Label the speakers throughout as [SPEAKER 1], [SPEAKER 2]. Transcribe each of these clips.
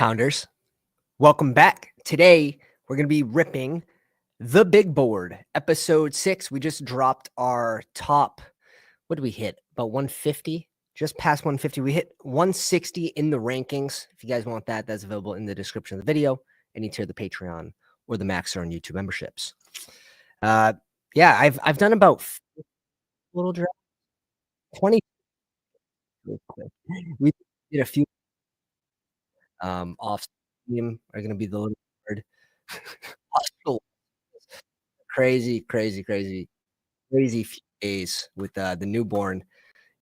[SPEAKER 1] Pounders, welcome back. Today, we're going to be ripping the big board, episode 6. We just dropped our top. What did we hit? About 150, just past 150. We hit 160 in the rankings. If you guys want that, that's available in the description of the video. Any tier of the Patreon or the Max on YouTube memberships. Yeah, I've done about little draft 20. We did a few off team are going to be the little word. Hospital. Crazy few days with the newborn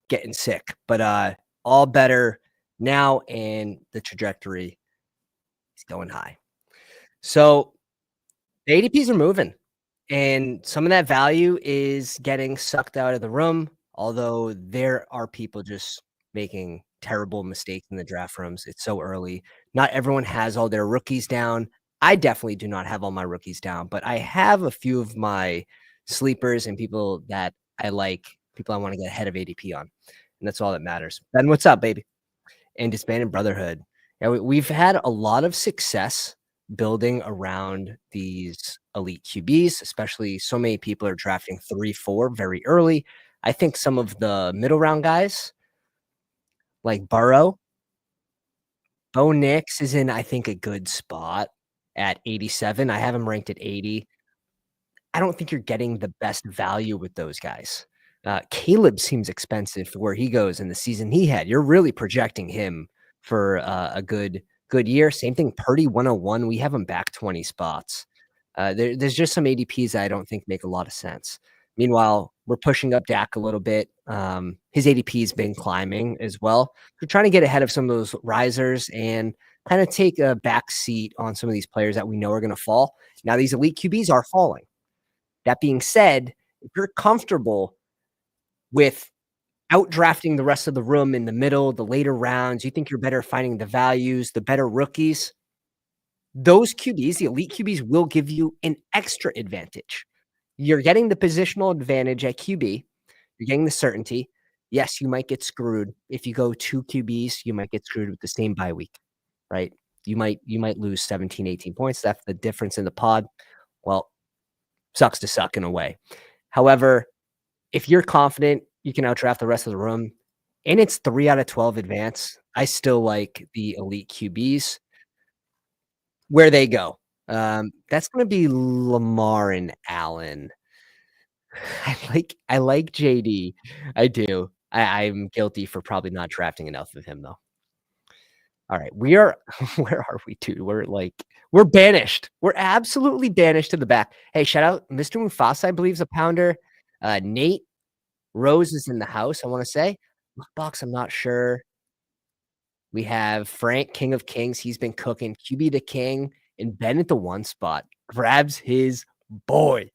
[SPEAKER 1] getting sick, but all better now, and the trajectory is going high. So the ADPs are moving, and some of that value is getting sucked out of the room, although there are people just making terrible mistakes in the draft rooms. It's so early. Not everyone has all their rookies down. I definitely do not have all my rookies down, but I have a few of my sleepers and people that I like, people I want to get ahead of ADP on. And that's all that matters. Ben, what's up, baby? And Disbanded Brotherhood. Yeah, we've had a lot of success building around these elite QBs, especially so many people are drafting 3-4 very early. I think some of the middle round guys like Bo Nix is in, I think, a good spot at 87. I have him ranked at 80. I don't think you're getting the best value with those guys. Caleb seems expensive for where he goes in the season he had. You're really projecting him for a good year. Same thing, Purdy 101. We have him back 20 spots. There's just some ADPs that I don't think make a lot of sense. Meanwhile, we're pushing up Dak a little bit. His ADP has been climbing as well. We're trying to get ahead of some of those risers and kind of take a back seat on some of these players that we know are going to fall. Now, these elite QBs are falling. That being said, if you're comfortable with outdrafting the rest of the room in the middle, the later rounds, you think you're better finding the values, the better rookies, those QBs, the elite QBs, will give you an extra advantage. You're getting the positional advantage at QB. You're getting the certainty. Yes, you might get screwed. If you go 2 QBs, you might get screwed with the same bye week, right? You might lose 17, 18 points. That's the difference in the pod. Well, sucks to suck in a way. However, if you're confident you can outdraft the rest of the room, and it's 3 out of 12 advance, I still like the elite QBs where they go. That's going to be Lamar and Allen. I like JD. I do. I'm guilty for probably not drafting enough of him, though. All right, we are. Where are we, dude? We're banished. We're absolutely banished to the back. Hey, shout out Mr. Mufasa, I believe, is a pounder. Nate Rose is in the house, I want to say. Box, I'm not sure. We have Frank, King of Kings. He's been cooking. QB the King, and Ben at the 1 spot grabs his boy.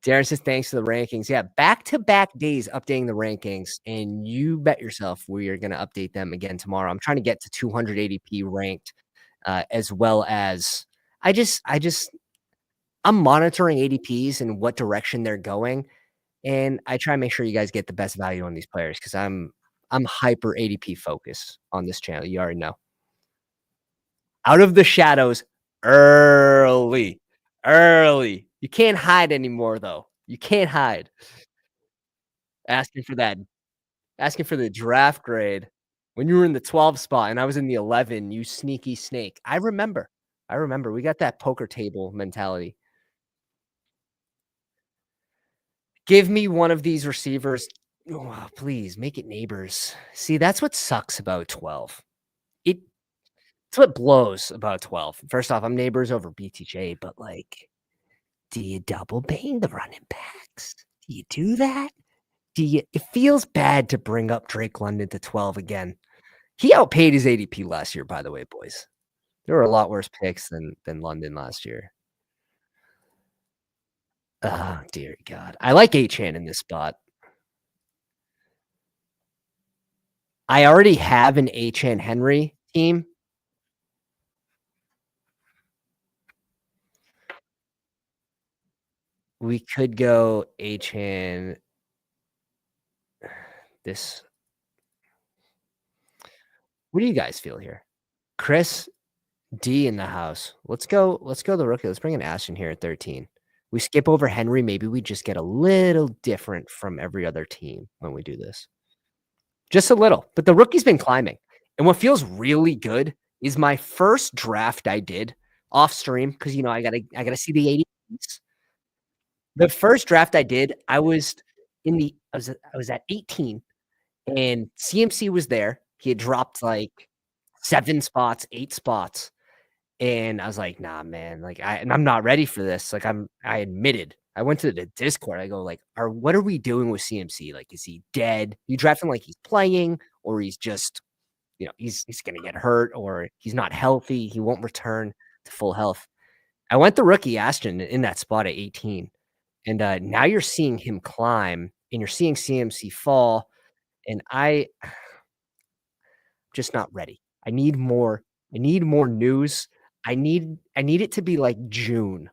[SPEAKER 1] Darren says, thanks to the rankings. Yeah, back-to-back days updating the rankings, and you bet yourself we are going to update them again tomorrow. I'm trying to get to 200 ADP ranked, as well as I'm monitoring ADPs and what direction they're going, and I try to make sure you guys get the best value on these players because I'm hyper ADP focused on this channel. You already know. Out of the shadows early. You can't hide anymore, though. You can't hide. Asking for the draft grade when you were in the 12 spot and I was in the 11, you sneaky snake. I remember. We got that poker table mentality. Give me one of these receivers. Oh, please make it Neighbors. See, that's what sucks about 12. It's what blows about 12. First off, I'm Neighbors over BTJ, but do you double bang the running backs? Do you do that? It feels bad to bring up Drake London to 12 again. He outpaid his ADP last year, by the way, boys. There were a lot worse picks than London last year. Oh, dear God. I like Achane in this spot. I already have an Achane Henry team. We could go Achane. This. What do you guys feel here? Chris D in the house. Let's go the rookie. Let's bring in Ashton here at 13. We skip over Henry, maybe we just get a little different from every other team when we do this. Just a little, but the rookie's been climbing. And what feels really good is my first draft I did off stream because I gotta see the 80s. The first draft I did, I was at 18 and CMC was there. He had dropped like 7 spots, 8 spots. And I was like, "Nah, man, like, I'm not ready for this." Like, I admitted. I went to the Discord. I go like, what are we doing with CMC? Like, is he dead? You draft him like he's playing, or he's just, he's gonna get hurt, or he's not healthy. He won't return to full health." I went the rookie Ashton in that spot at 18, and now you're seeing him climb, and you're seeing CMC fall, and just not ready. I need more news. I need it to be like June.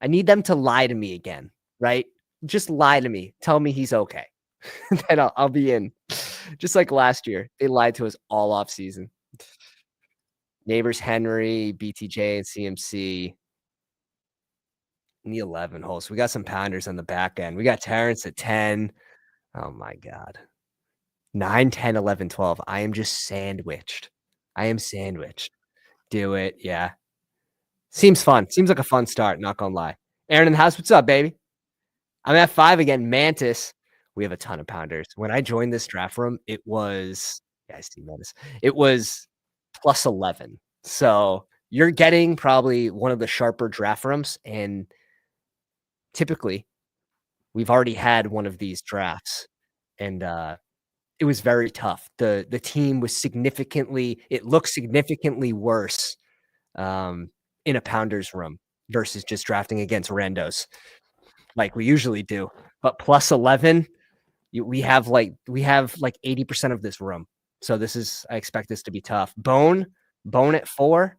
[SPEAKER 1] I need them to lie to me again, right? Just lie to me. Tell me he's okay. Then I'll be in. Just like last year. They lied to us all off season. Neighbors Henry, BTJ, and CMC in the 11 hole. So we got some pounders on the back end. We got Terrence at 10. Oh my God. 9, 10, 11, 12. I am just sandwiched. I am sandwiched. Do it. Yeah. Seems fun. Seems like a fun start, not gonna lie. Aaron in the house, what's up, baby? I'm at 5 again. Mantis. We have a ton of pounders. When I joined this draft room, it was yeah, I see Mantis. It was plus 11. So you're getting probably one of the sharper draft rooms. And typically, we've already had one of these drafts. And it was very tough. The team was it looked significantly worse in a pounders room versus just drafting against randos like we usually do. But plus 11, we have like 80% of this room. So I expect this to be tough. Bone at 4.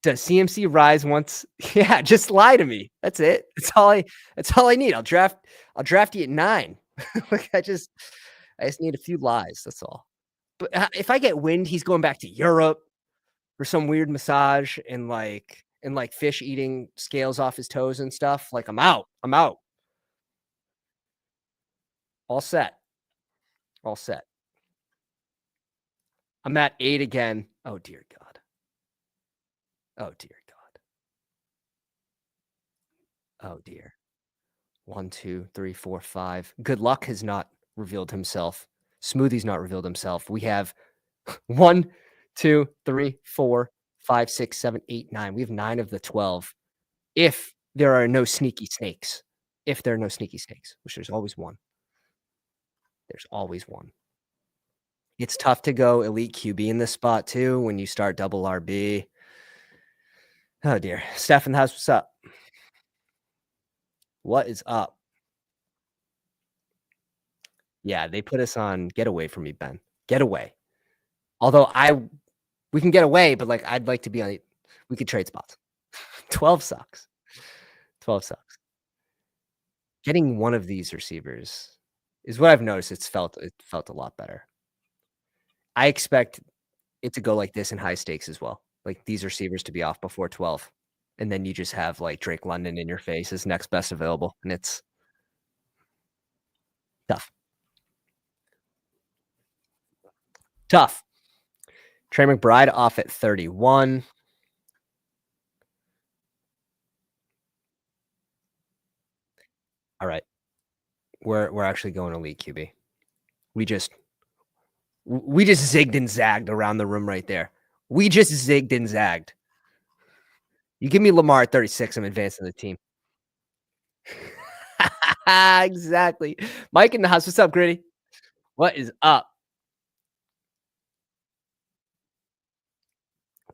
[SPEAKER 1] Does CMC rise once? Yeah, just lie to me. That's it. That's all I need. I'll draft you at 9. Like I just need a few lies. That's all. But if I get wind, he's going back to Europe for some weird massage and fish eating scales off his toes and stuff. Like I'm out. I'm out. All set. All set. I'm at 8 again. Oh dear God. Oh dear God. Oh dear. 1, 2, 3, 4, 5. Good luck has not revealed himself. Smoothie's not revealed himself. We have 1, 2, 3, 4, 5, 6, 7, 8, 9. We have 9 of the 12. If there are no sneaky snakes. If there are no sneaky snakes, which there's always one. There's always one. It's tough to go elite QB in this spot too when you start double RB. Oh dear. Steph in the house, what's up? What is up? Yeah, they put us on get away from me, Ben. Get away. Although we can get away, but like I'd like to be on we could trade spots. 12 sucks. 12 sucks. Getting one of these receivers is what I've noticed. It felt a lot better. I expect it to go like this in high stakes as well. Like these receivers to be off before 12. And then you just have like Drake London in your face as next best available. And it's tough. Tough. Trey McBride off at 31. All right. We're actually going elite QB. We just zigged and zagged around the room right there. We just zigged and zagged. You give me Lamar at 36, I'm advancing the team. Exactly. Mike in the house. What's up, Gritty? What is up?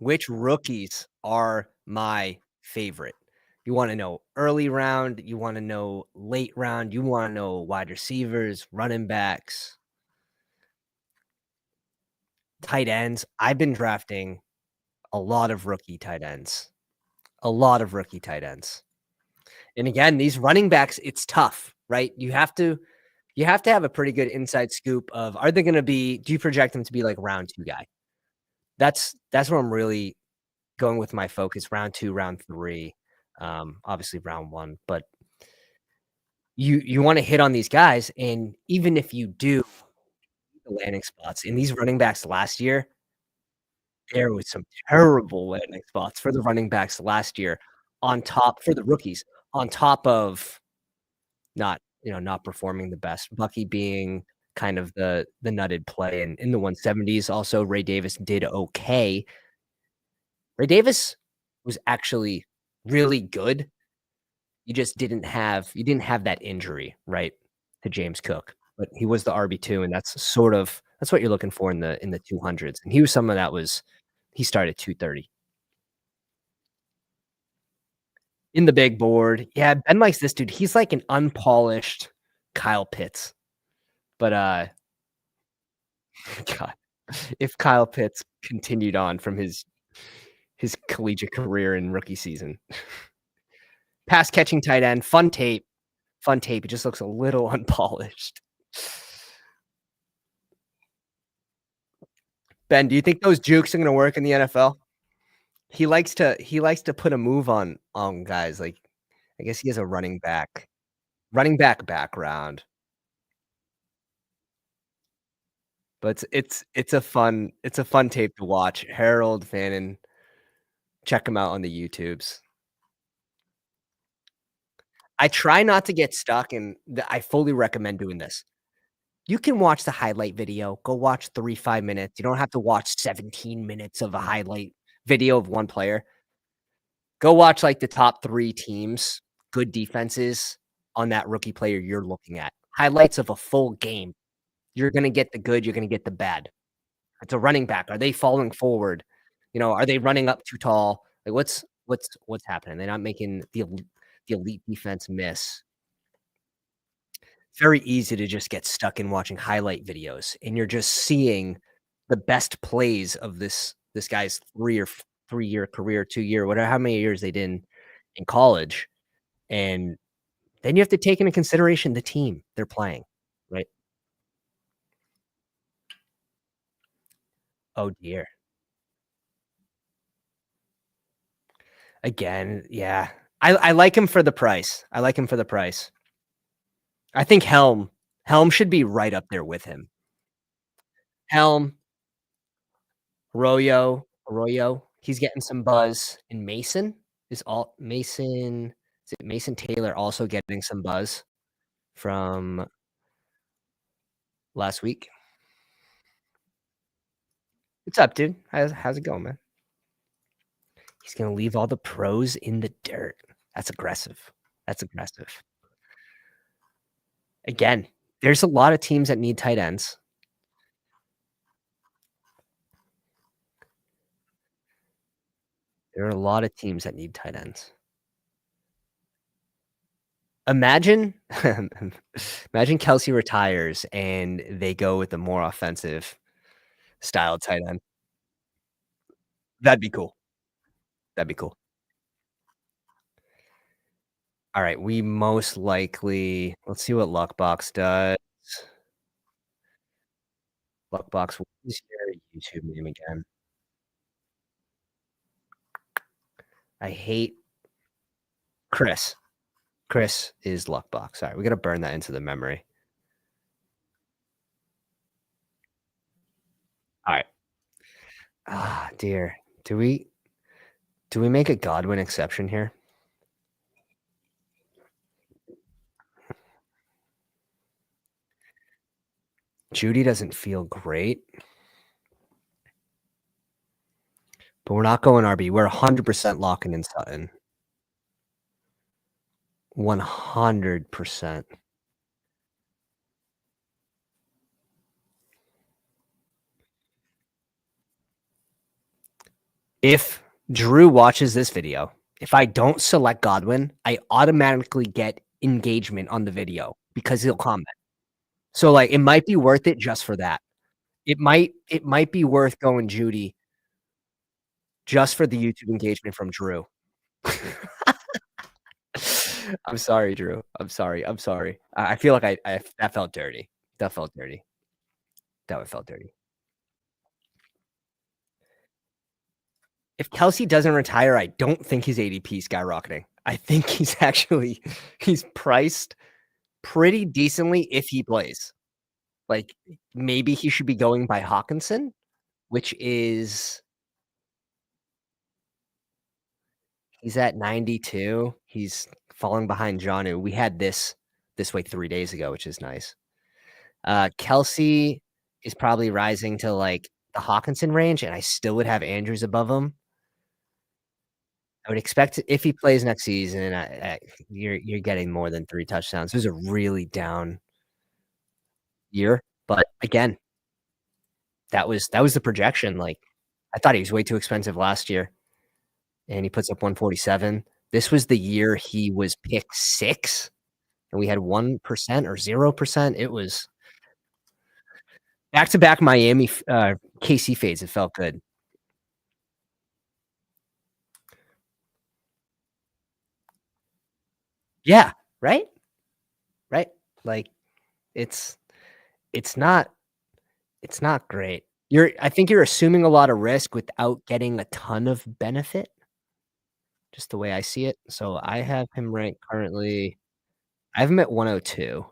[SPEAKER 1] Which rookies are my favorite? You want to know early round, you want to know late round, you want to know wide receivers, running backs, tight ends. I've been drafting a lot of rookie tight ends. A lot of rookie tight ends. And again, these running backs, it's tough, right? You have to have a pretty good inside scoop of are they going to be do you project them to be like round 2 guy? That's where I'm really going with my focus, round 2, round 3, obviously round 1, but you wanna hit on these guys, and even if you do the landing spots, in these running backs last year, there was some terrible landing spots for the running backs last year on top for the rookies, on top of not performing the best. Bucky being kind of the nutted play in the 170s. Also, Ray Davis did okay. Ray Davis was actually really good. You didn't have that injury, right, to James Cook, but he was the RB2, and that's what you're looking for in the 200s, and he was someone that was he started 230 in the big board. Yeah, Ben likes this dude. He's like an unpolished Kyle Pitts, but, God, if Kyle Pitts continued on from his collegiate career and rookie season. Pass catching tight end, fun tape, it just looks a little unpolished. Ben, do you think those jukes are gonna work in the NFL? He likes to put a move on guys, like, I guess he has a running back background, but it's a fun tape to watch. Harold Fannin, check him out on the YouTubes. I try not to get stuck in I fully recommend doing this. You can watch the highlight video, go watch 3, 5 minutes, you don't have to watch 17 minutes of a highlight video of one player. Go watch, like, the top 3 teams, good defenses on that rookie player you're looking at. Highlights of a full game. You're gonna get the good, you're gonna get the bad. It's a running back. Are they falling forward? Are they running up too tall? Like, what's happening? They're not making the elite defense miss. Very easy to just get stuck in watching highlight videos, and you're just seeing the best plays of this guy's 3-year career, 2-year, whatever how many years they did in college, and then you have to take into consideration the team they're playing, right? Oh, dear. Again, yeah. I like him for the price. I like him for the price. I think Helm should be right up there with him. Helm, he's getting some buzz, and is it Mason Taylor also getting some buzz from last week? What's up, dude? How's it going, man? He's gonna leave all the pros in the dirt. That's aggressive. That's aggressive. Again, there's a lot of teams that need tight ends. There are a lot of teams that need tight ends. Imagine imagine Kelsey retires and they go with a more offensive style tight end. That'd be cool. That'd be cool. Alright, we most likely let's see what Luckbox does. Luckbox, what is your YouTube name again? I hate Chris. Chris is Luckbox. Sorry, we gotta burn that into the memory. Alright. Ah, dear. Do we do we make a Godwin exception here? Judy doesn't feel great, but we're not going RB. We're 100% locking in Sutton. 100%. If Drew watches this video, if I don't select Godwin, I automatically get engagement on the video because he'll comment. So, like, it might be worth it just for that. It might be worth going Judy just for the YouTube engagement from Drew. I'm sorry, Drew. I'm sorry. I'm sorry. I feel like I that felt dirty. That felt dirty. That one felt dirty. If Kelsey doesn't retire, I don't think his ADP is skyrocketing. I think he's actually he's priced pretty decently if he plays. Like, maybe he should be going by Hawkinson, which is he's at 92. He's falling behind Jonnu. We had this way 3 days ago, which is nice. Kelsey is probably rising to, like, the Hawkinson range, and I still would have Andrews above him. I would expect if he plays next season, you're getting more than 3 touchdowns. It was a really down year, but again, that was the projection, like, I thought he was way too expensive last year, and he puts up 147. This was the year he was pick 6, and we had 1% or 0%. It was back-to-back Miami KC fades, it felt good. Yeah, right? Right? Like, it's it's not it's not great. I think you're assuming a lot of risk without getting a ton of benefit, just the way I see it. So I have him ranked currently I have him at 102.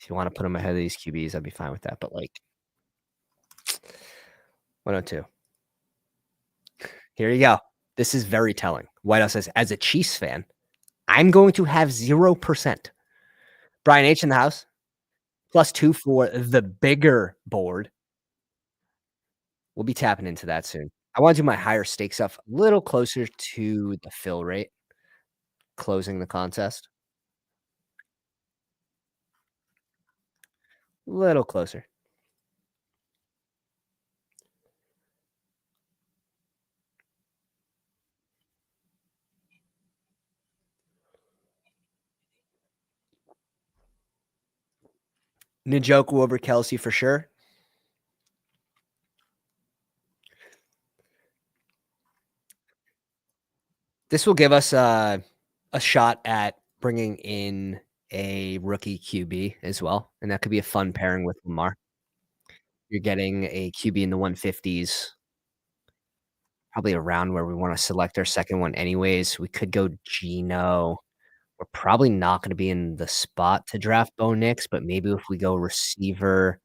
[SPEAKER 1] If you wanna put him ahead of these QBs, I'd be fine with that, but, like, 102. Here you go. This is very telling. White House says, "As a Chiefs fan, I'm going to have 0%." Brian H in the house, +2 for the bigger board. We'll be tapping into that soon. I wanna do my higher stakes stuff a little closer to the fill rate, closing the contest. Little closer. Njoku over Kelsey for sure. This will give us a shot at bringing in a rookie QB as well, and that could be a fun pairing with Lamar. You're getting a QB in the 150s, probably around where we wanna select our second one anyways. We could go Geno. We're probably not gonna be in the spot to draft Bo Nix, but maybe if we go receiver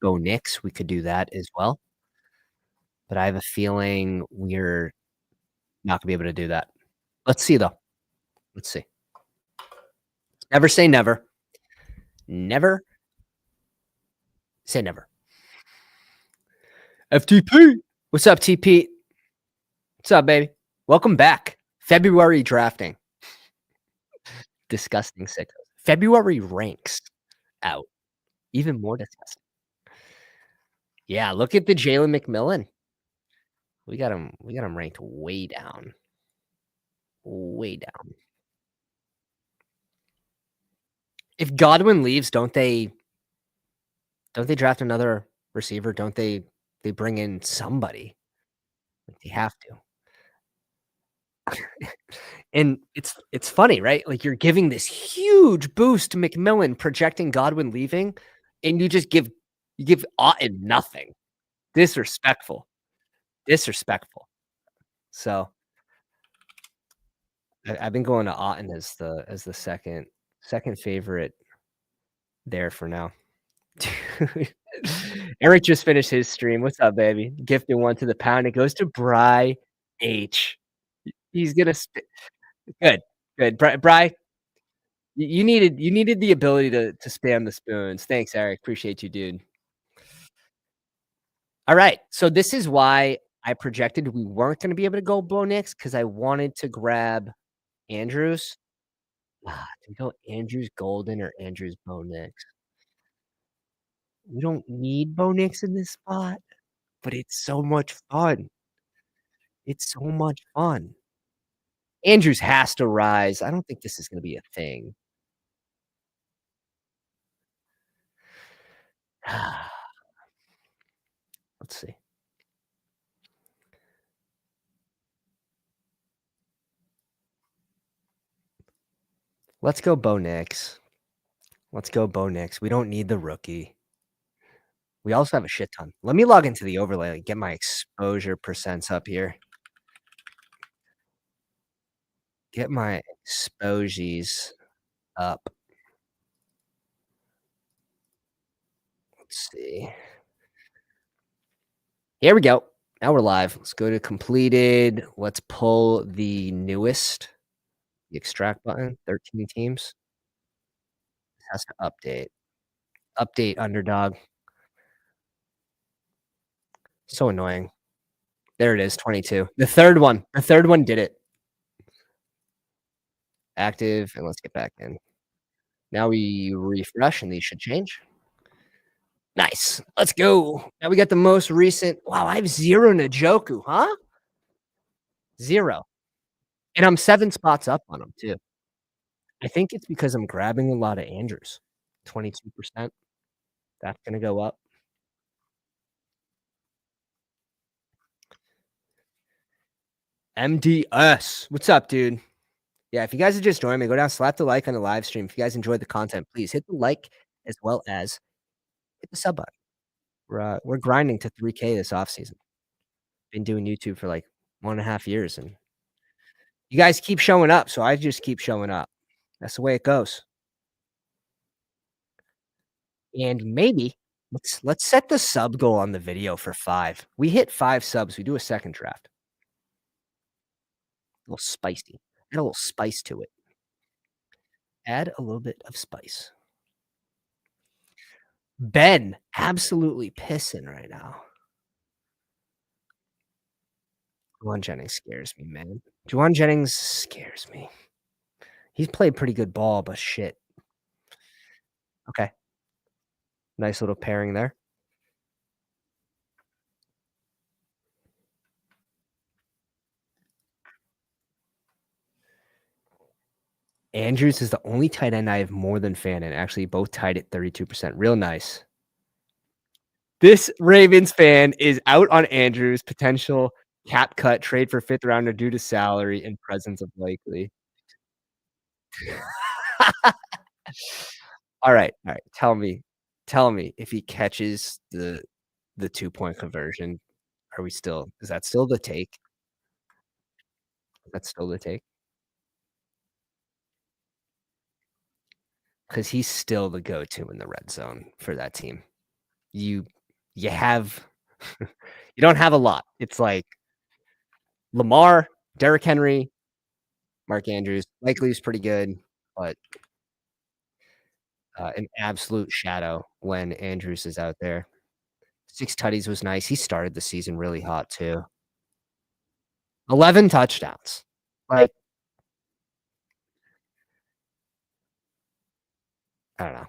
[SPEAKER 1] Bo Nix, we could do that as well. But I have a feeling we're not gonna be able to do that. Let's see, though. Let's see. Never say never. Never say never. FTP. What's up, TP? What's up, baby? Welcome back. February drafting. Disgusting sickos. February ranks out. Even more disgusting. Yeah, look at the Jalen McMillan. We got him ranked way down. Way down. If Godwin leaves, don't they draft another receiver? Don't they bring in somebody? Like, they have to. And it's funny, right? Like, you're giving this huge boost to McMillan, projecting Godwin leaving, and you give Otton nothing. Disrespectful. Disrespectful. So, I've been going to Otton as the second favorite there for now. Dude. Eric just finished his stream. What's up, baby? Gifted one to the pound. It goes to Bry H. He's gonna good, good. Bry, you needed the ability to spam the spoons. Thanks, Eric. Appreciate you, dude. All right. So this is why I projected we weren't gonna be able to go Bo Nix because I wanted to grab Andrews. Do we go Andrews Golden or Andrews Bo Nix? We don't need Bo Nix in this spot, but it's so much fun. It's so much fun. Andrews has to rise. I don't think this is gonna be a thing. Let's see. Let's go Bo Nix. Let's go Bo Nix. We don't need the rookie. We also have a shit ton. Let me log into the overlay, like, get my exposure percents up here. Get my exposies up. Let's see. Here we go. Now we're live. Let's go to completed. Let's pull the newest, the extract button, 13 teams. It has to update. Update Underdog. So annoying. There it is, 22. The third one did it. Active, and let's get back in. Now we refresh, and these should change. Nice. Let's go. Now we got the most recent. Wow, I have 0 Njoku, huh? 0. And I'm 7 spots up on him too. I think it's because I'm grabbing a lot of Andrews. 22%. That's gonna go up. MDS. What's up, dude? Yeah, if you guys are just joining me, go down, slap the like on the live stream. If you guys enjoyed the content, please hit the like as well as hit the sub button. We're grinding to 3K this offseason. Been doing YouTube for like 1.5 years, and you guys keep showing up, so I just keep showing up. That's the way it goes. And maybe let's set the sub goal on the video for 5. We hit 5 subs, we do a second draft. A little spicy. Add a little spice to it. Add a little bit of spice. Ben, absolutely pissing right now. Juwan Jennings scares me, man. Juwan Jennings scares me. He's played pretty good ball, but shit. Okay. Nice little pairing there. Andrews is the only tight end I have more than Fannin. Actually, both tied at 32%. Real nice. This Ravens fan is out on Andrews' potential cap cut trade for 5th rounder due to salary and presence of likely. All right. Tell me if he catches the 2-point conversion, are we still is that still the take? That's still the take? Because he's still the go-to in the red zone for that team. You you have you don't have a lot. It's like Lamar, Derrick Henry, Mark Andrews. Likely's pretty good, but an absolute shadow when Andrews is out there. 6 tutties was nice. He started the season really hot too. 11 touchdowns. Like, I don't know.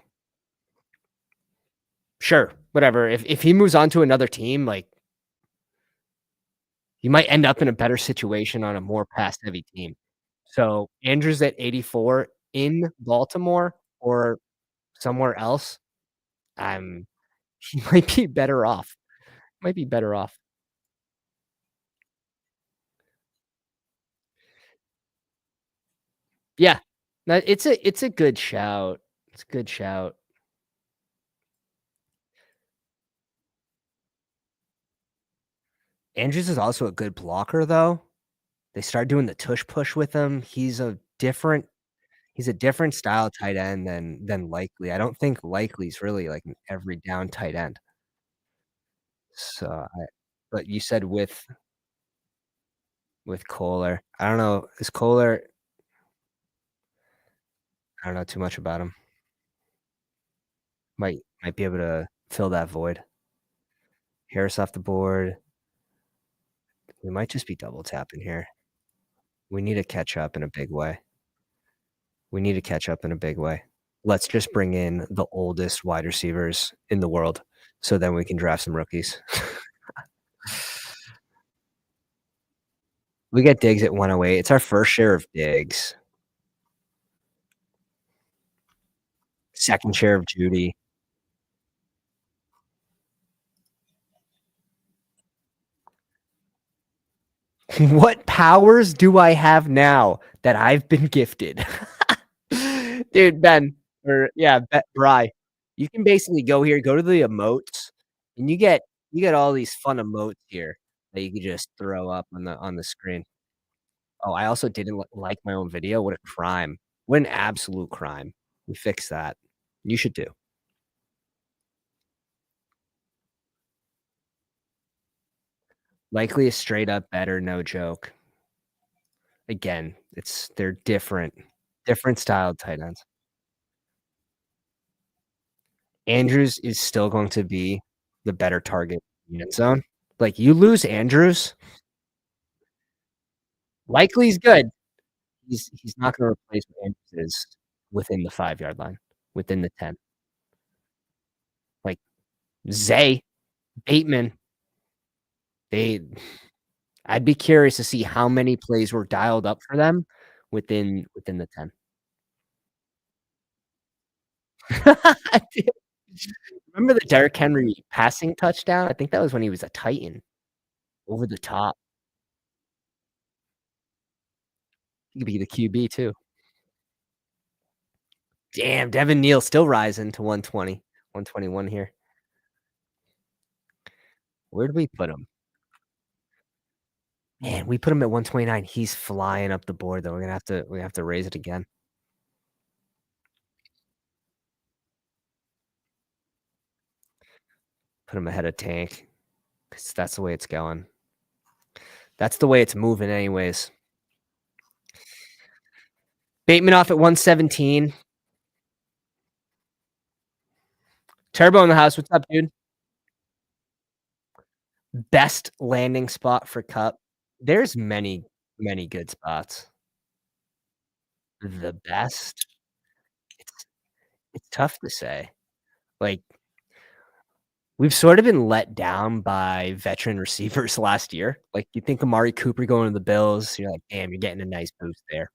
[SPEAKER 1] Sure, whatever. If he moves on to another team, like, he might end up in a better situation on a more pass-heavy team. So, Andrews at 84 in Baltimore or somewhere else, I'm he might be better off. Might be better off. Yeah. No, it's a good shout. It's a good shout. Andrews is also a good blocker, though. They start doing the tush push with him. He's a different style tight end than Likely. I don't think Likely's really like an every down tight end. So but you said with Kohler. I don't know. Is Kohler I don't know too much about him. Might be able to fill that void. Harris off the board. We might just be double tapping here. We need to catch up in a big way. We need to catch up in a big way. Let's just bring in the oldest wide receivers in the world so then we can draft some rookies. We get Diggs at 108. It's our first share of Diggs. Second share of Judy. What powers do I have now that I've been gifted? Dude, Ben, or yeah, Bry. You can basically go here, go to the emotes, And you get all these fun emotes here that you could just throw up on the screen. Oh, I also didn't like my own video. What a crime. What an absolute crime. We fixed that. You should too. Likely a straight up better, no joke. Again, they're different. Different style tight ends. Andrews is still going to be the better target in the end zone. Like, you lose Andrews, likely he's good. He's not gonna replace what Andrews is within the 5-yard line, within the 10. Like, Zay, Bateman, they I'd be curious to see how many plays were dialed up for them within the 10. Dude, remember the Derrick Henry passing touchdown? I think that was when he was a Titan, over the top. He could be the QB too. Damn, Devin Neal still rising to 120, 121 here. Where'd we put him? Man, we put him at 129. He's flying up the board, though. We have to raise it again. Put him ahead of Tank, 'cause that's the way it's going. That's the way it's moving anyways. Bateman off at 117. Turbo in the house. What's up, dude? Best landing spot for Cup. There's many, many good spots. The best? It's it's tough to say. Like, we've sort of been let down by veteran receivers last year. Like, you think Amari Cooper going to the Bills, you're like, "Damn, you're getting a nice boost there."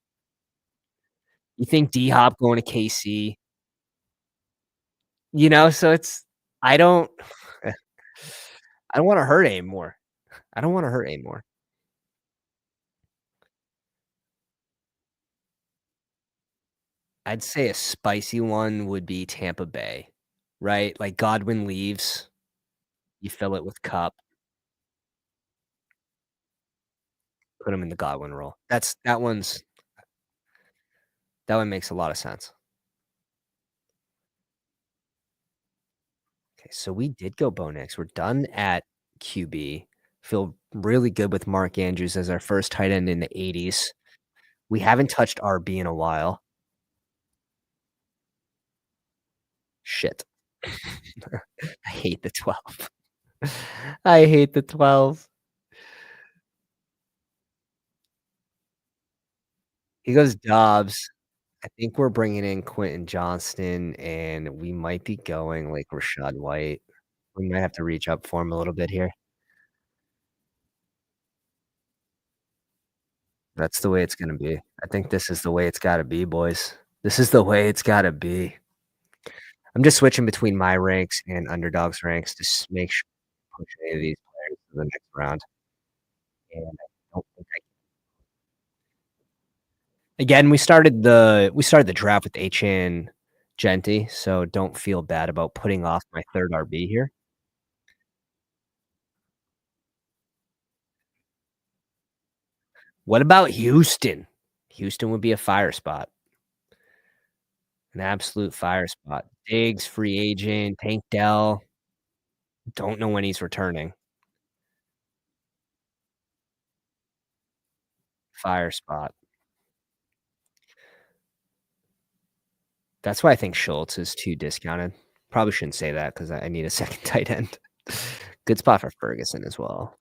[SPEAKER 1] You think D-Hop going to KC, so I don't I don't wanna hurt anymore. I don't wanna hurt anymore. I'd say a spicy one would be Tampa Bay, right? Like, Godwin leaves, you fill it with Cup, put him in the Godwin role. That one makes a lot of sense. Okay, so we did go Bo Nix. We're done at QB. Feel really good with Mark Andrews as our first tight end in the '80s. We haven't touched RB in a while. Shit. I hate the 12. I hate the 12. He goes Dobbs. I think we're bringing in Quentin Johnston, and we might be going, like, Rashad White. We might have to reach up for him a little bit here. That's the way it's gonna be. I think this is the way it's gotta be, boys. This is the way it's gotta be. I'm just switching between my ranks and Underdog's ranks to make sure I push any of these players to the next round, and I don't think I again, we started the draft with Achane Genty, so don't feel bad about putting off my 3rd RB here. What about Houston? Houston would be a fire spot, an absolute fire spot. Diggs, free agent, Tank Dell, don't know when he's returning. Fire spot. That's why I think Schultz is too discounted. Probably shouldn't say that because I need a second tight end. Good spot for Ferguson as well.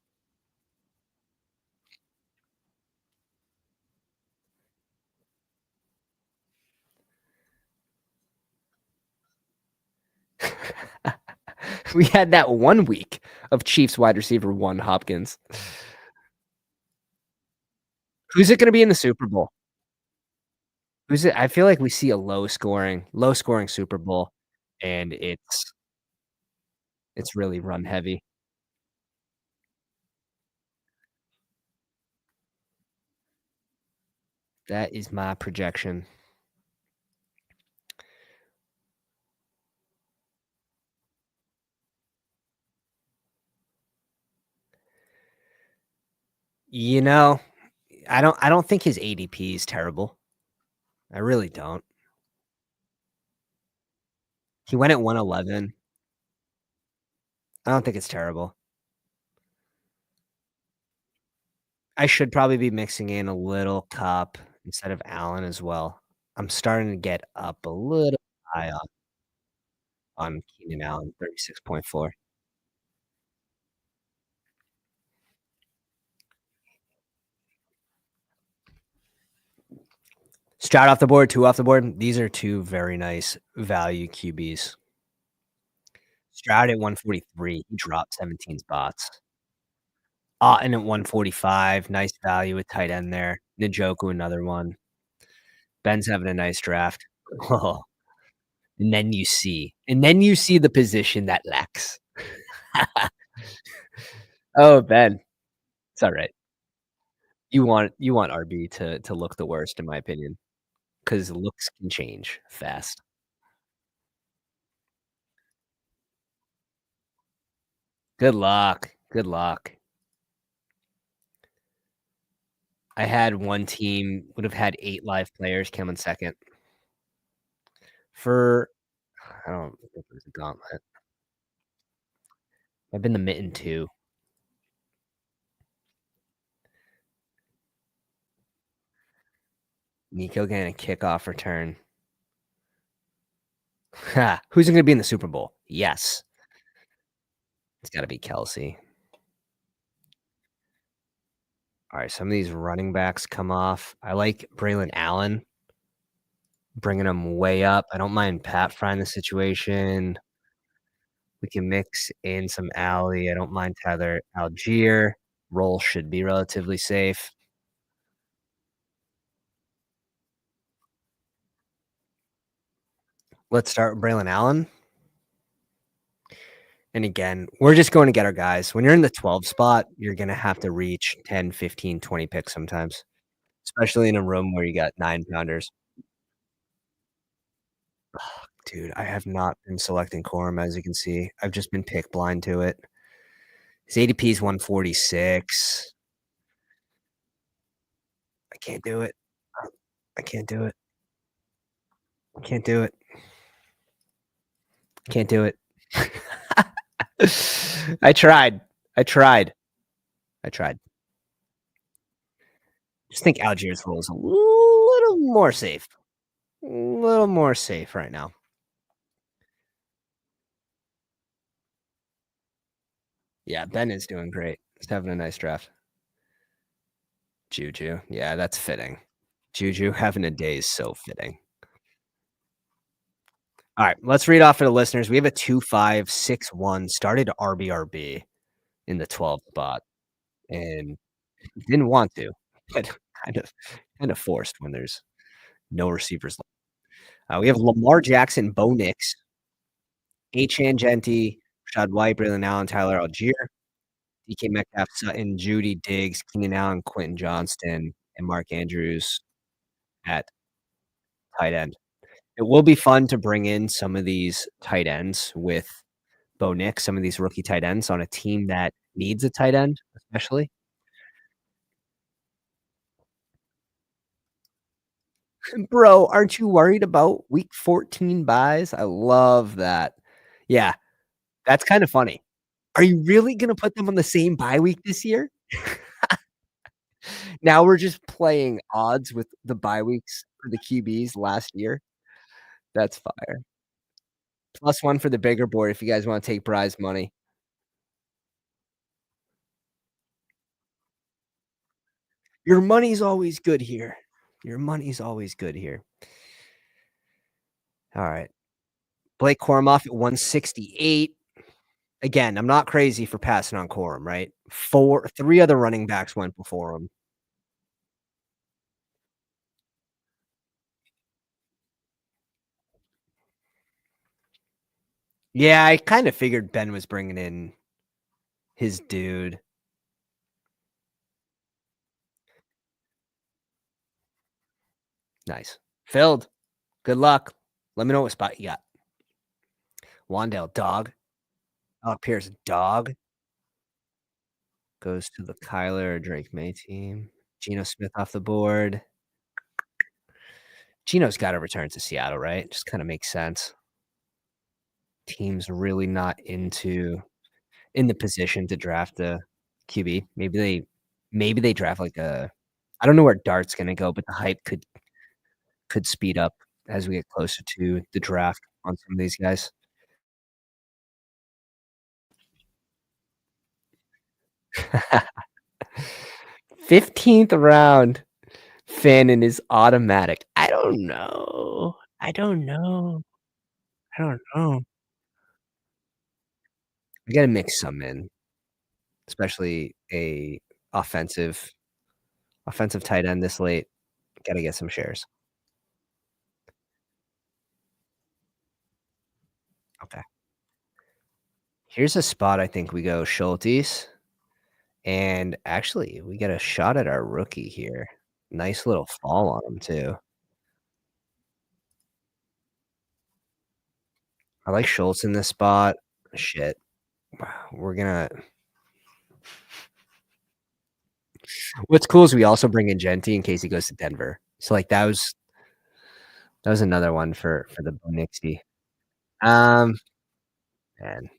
[SPEAKER 1] We had that 1 week of Chiefs wide receiver 1, Hopkins. Who's it gonna be in the Super Bowl? Who's it I feel like we see a low scoring Super Bowl, and it's really run heavy. That is my projection. You know, I don't think his ADP is terrible. I really don't. He went at 111. I don't think it's terrible. I should probably be mixing in a little Cup instead of Allen as well. I'm starting to get up a little high on Keenan Allen, 36.4. Stroud off the board, 2 off the board. These are 2 very nice value QBs. Stroud at 143, he dropped 17 spots. Otton at 145, nice value with tight end there. Njoku, another one. Ben's having a nice draft. Oh, and then you see the position that lacks. Oh, Ben. It's alright. You want RB to look the worst in my opinion, because looks can change fast. Good luck. Good luck. I had one team would have had 8 live players, came in second for I don't think it was a gauntlet. I've been the mitten too. Nico getting a kickoff return. Ha! Who's gonna be in the Super Bowl? Yes. It's gotta be Kelsey. Alright, some of these running backs come off. I like Braylon Allen, bringing him way up. I don't mind Pat frying the situation. We can mix in some Alley. I don't mind Tyler Algier. Roll should be relatively safe. Let's start with Braylon Allen. And again, we're just going to get our guys. When you're in the 12 spot, you're going to have to reach 10, 15, 20 picks sometimes, especially in a room where you got 9 pounders. Dude, I have not been selecting Quorum, as you can see. I've just been pick blind to it. His ADP is 146. I can't do it. I can't do it. I can't do it. Can't do it. I tried. I tried. I tried. Just think Algiers role is a little more safe. A little more safe right now. Yeah, Ben is doing great. He's having a nice draft. Juju. Yeah, that's fitting. Juju having a day is so fitting. All right, let's read off for the listeners. We have a 2-5-6-1 started RBRB in the 12th spot and didn't want to, but kind of kind of forced when there's no receivers left. We have Lamar Jackson, Bo Nix, Achan Genti, Rashad White, Braylon Allen, Tyler Algier, DK Metcalf, Sutton, Judy Diggs, Keenan Allen, Quentin Johnston, and Mark Andrews at tight end. It will be fun to bring in some of these tight ends with Bo Nix, some of these rookie tight ends on a team that needs a tight end, especially. Bro, aren't you worried about week 14 buys? I love that. Yeah, that's kinda funny. Are you really gonna put them on the same bye week this year? Now we're just playing odds with the bye weeks for the QBs last year. That's fire. +1 for the bigger board if you guys wanna take prize money. Your money's always good here. Your money's always good here. Alright. Blake Corum off at 168. Again, I'm not crazy for passing on Corum, right? 3 other running backs went before him. Yeah, I kinda figured Ben was bringing in his dude. Nice. Filled. Good luck. Let me know what spot you got. Wandale, dog. Alec Pierce, dog. Goes to the Kyler or Drake May team. Geno Smith off the board. Geno's gotta return to Seattle, right? Just kinda makes sense. Team's really not in the position to draft a QB. Maybe they draft like a I don't know where Dart's gonna go, but the hype could speed up as we get closer to the draft on some of these guys. 15th round, Fannin is automatic. I don't know. I don't know. I don't know. We gotta mix some in, especially a offensive offensive tight end this late. Gotta get some shares. Okay. Here's a spot I think we go Schultes, and actually, we get a shot at our rookie here. Nice little fall on him too. I like Schultz in this spot. Shit. We're gonna What's cool is we also bring in Genti in case he goes to Denver. So, like, that was another one for the Bo Nixie. Um, man,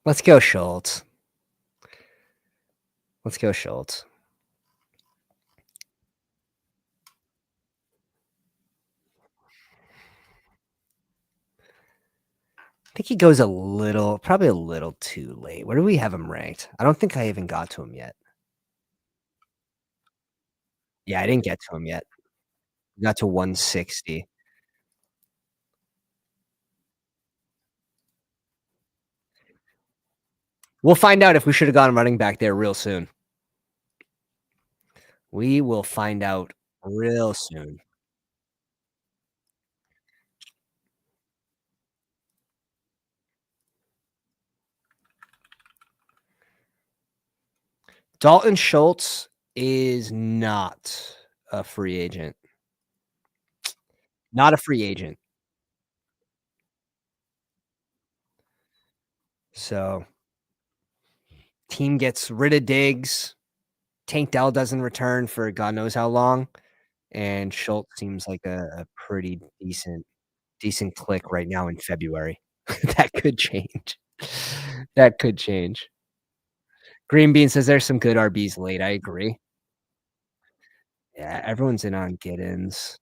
[SPEAKER 1] let's go Schultz. Let's go Schultz. I think he goes probably a little too late. Where do we have him ranked? I don't think I even got to him yet. Yeah, I didn't get to him yet. Got to 160. We'll find out if we should have gone running back there real soon. We will find out real soon. Dalton Schultz is not a free agent. Not a free agent. So, team gets rid of Diggs. Tank Dell doesn't return for God knows how long, and Schultz seems like a pretty decent click right now in February. That could change. That could change. Green Bean says there's some good RBs late. I agree. Yeah, everyone's in on Giddens.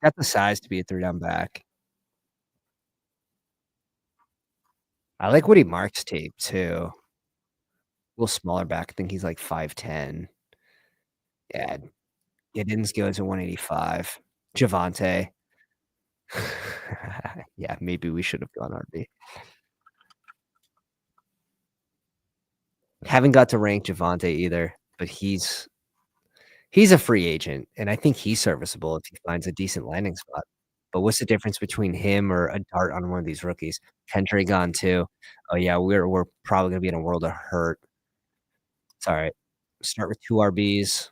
[SPEAKER 1] Got the size to be a 3 down back. I like Woody Marks tape too. A little smaller back. I think he's like 5'10". Yeah, Giddens goes to 185. Javante. Yeah, maybe we should have gone RB. Haven't got to rank Javante either, but he's a free agent, and I think he's serviceable if he finds a decent landing spot. But what's the difference between him or a dart on one of these rookies? Gentry gone too. Oh yeah, we're probably gonna be in a world of hurt. It's all right. Start with 2 RBs.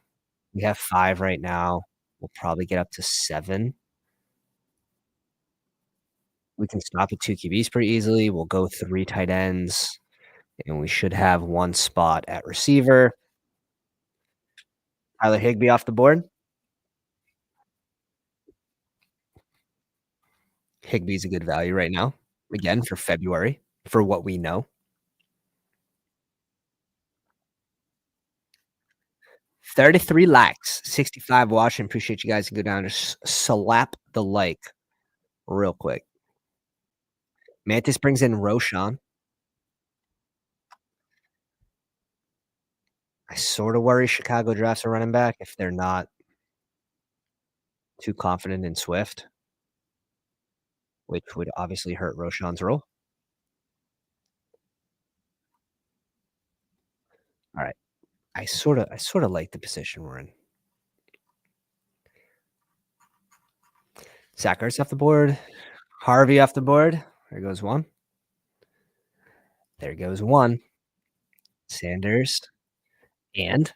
[SPEAKER 1] We have 5 right now. We'll probably get up to 7. We can stop at 2 QBs pretty easily. We'll go 3 tight ends, and we should have 1 spot at receiver. Tyler Higbee off the board. Higbee's a good value right now. Again, for February, for what we know. 33 likes, 65 watching. Appreciate you guys. Go down and slap the like real quick. Mantis brings in Roshan. I sort of worry Chicago drafts a running back if they're not too confident in Swift, which would obviously hurt Roshan's role. All right. I sort of like the position we're in. Zach's off the board. Harvey off the board. There goes one. There goes one. Sanders and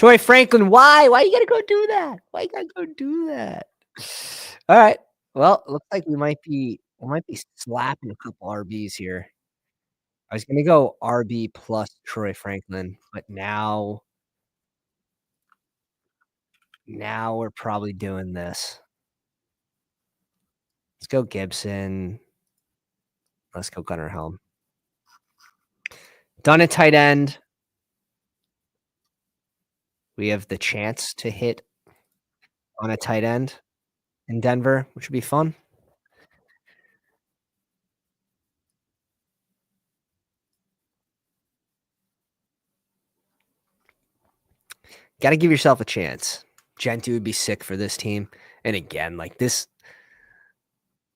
[SPEAKER 1] Troy Franklin, why? Why you gotta go do that? Why you gotta go do that? All right. Well, looks like we might be slapping a couple RBs here. I was gonna go RB plus Troy Franklin, but now we're probably doing this. Let's go Gibson. Let's go Gunnar Helm. Done at tight end. We have the chance to hit on a tight end in Denver, which would be fun. Gotta give yourself a chance. Gentry would be sick for this team. And again, like this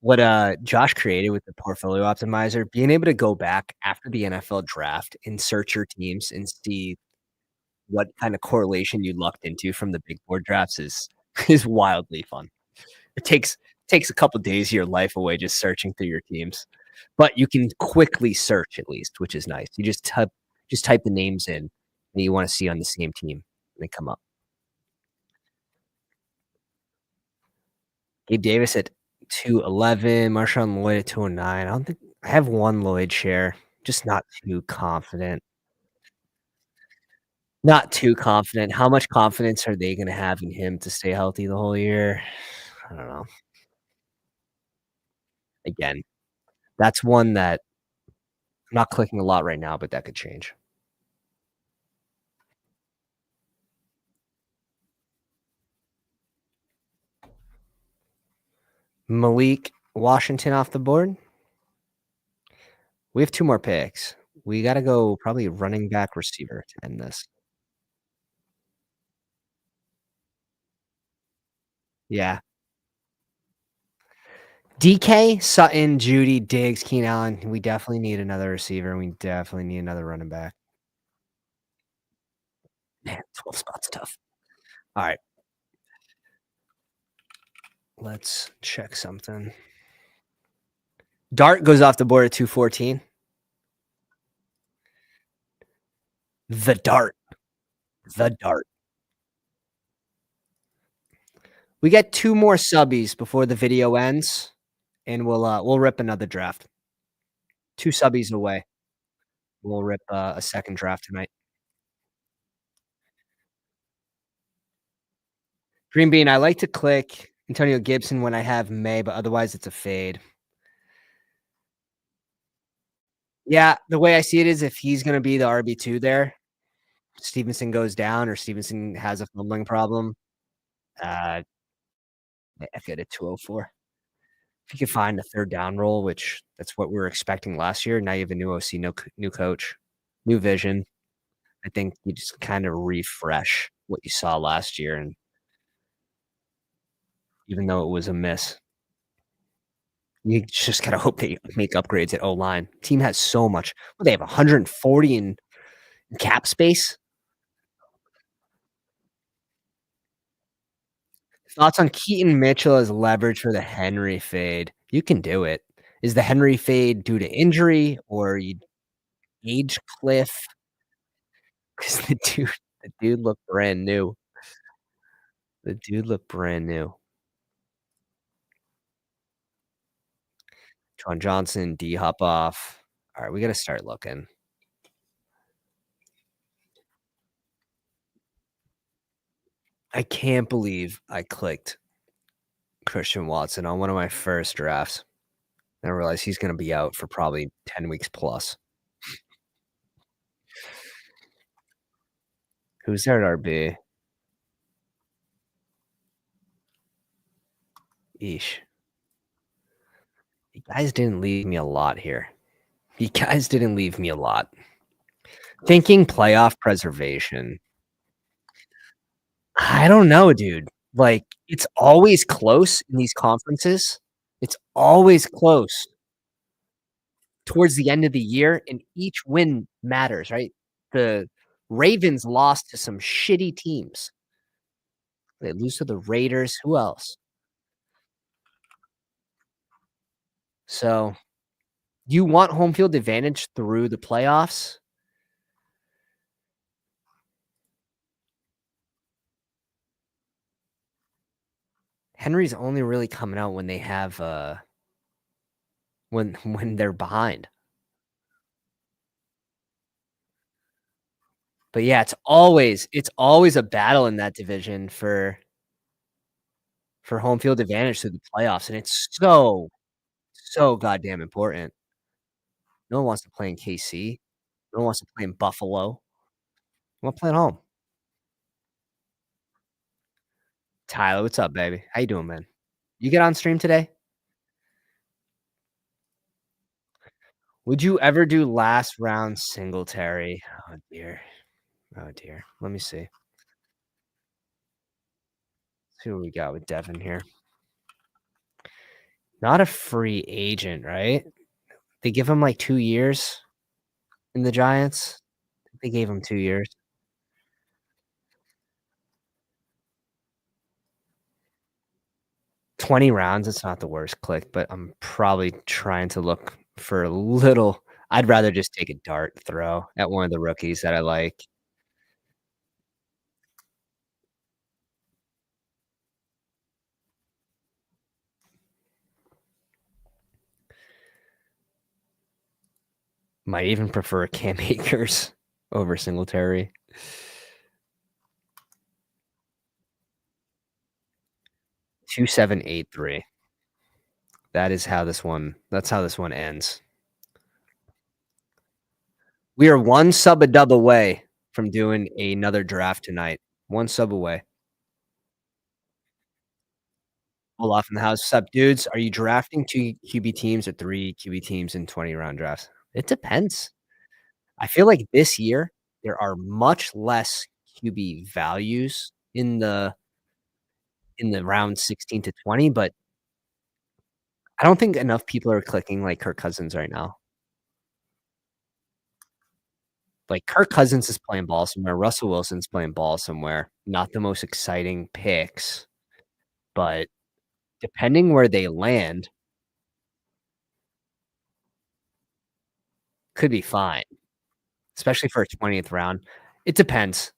[SPEAKER 1] what, Josh created with the portfolio optimizer, being able to go back after the NFL draft and search your teams and see what kinda correlation you lucked into from the big board drafts is is wildly fun. It takes a couple days of your life away just searching through your teams, but you can quickly search at least, which is nice. You just type the names in that you wanna see on the same team, and they come up. Gabe Davis at 211, Marshawn Lloyd at 209. I don't think I have 1 Lloyd share, just not too confident. Not too confident. How much confidence are they gonna have in him to stay healthy the whole year? I don't know. Again, that's one that I'm not clicking a lot right now, but that could change. Malik Washington off the board. We have 2 more picks. We gotta go probably running back receiver to end this. Yeah. DK, Sutton, Judy, Diggs, Keenan Allen. We definitely need another receiver, and we definitely need another running back. Man, 12 spots tough. Alright, let's check something. Dart goes off the board at 214. The Dart. The Dart. We get 2 more subbies before the video ends, and we'll rip another draft. 2 subbies away. We'll rip, a second draft tonight. Green Bean, I like to click Antonio Gibson when I have May, but otherwise it's a fade. Yeah, the way I see it is if he's gonna be the RB2 there, Stevenson goes down or Stevenson has a fumbling problem, uh, I get a 204. If you could find a third down role, which that's what we were expecting last year, now you have a new OC, new coach, new vision. I think you just kinda refresh what you saw last year, and even though it was a miss, you just gotta hope they make upgrades at O-line. Team has so much they have 140 in cap space? Thoughts on Keaton Mitchell as leverage for the Henry fade? You can do it. Is the Henry fade due to injury or you age cliff? 'Cause the dude looked brand new. The dude looked brand new. John Johnson, D hop off. Alright, we gotta start looking. I can't believe I clicked Christian Watson on one of my first drafts, and I realized he's gonna be out for probably 10 weeks plus. Who's there at RB? Eesh. You guys didn't leave me a lot here. You guys didn't leave me a lot. Thinking playoff preservation. I don't know, dude. Like, it's always close in these conferences. It's always close towards the end of the year, and each win matters, right? The Ravens lost to some shitty teams. They lose to the Raiders. Who else? So, you want home field advantage through the playoffs? Henry's only really coming out when they have, when they're behind. But yeah, it's always a battle in that division for home field advantage through the playoffs, and it's so goddamn important. No one wants to play in KC. No one wants to play in Buffalo. We wanna play at home. Tyler, what's up, baby? How you doing, man? You get on stream today? Would you ever do last round Singletary? Oh, dear. Oh, dear. Let me see. See what we got with Devin here. Not a free agent, right? They give him, like, 2 years in the Giants? They gave him 2 years. 20 rounds, it's not the worst click, but I'm probably trying to look for a little I'd rather just take a dart throw at one of the rookies that I like. Might even prefer Cam Akers over Singletary. 2783. That's how this one ends. We are one sub a dub away from doing another draft tonight. One sub away. Olaf in the house. Sup, dudes? Are you drafting 2 QB teams or 3 QB teams in 20-round drafts? It depends. I feel like this year, there are much less QB values in the round 16 to 20, but I don't think enough people are clicking like Kirk Cousins right now. Like, Kirk Cousins is playing ball somewhere, Russell Wilson's playing ball somewhere. Not the most exciting picks, but depending where they land, could be fine, especially for a 20th round. It depends.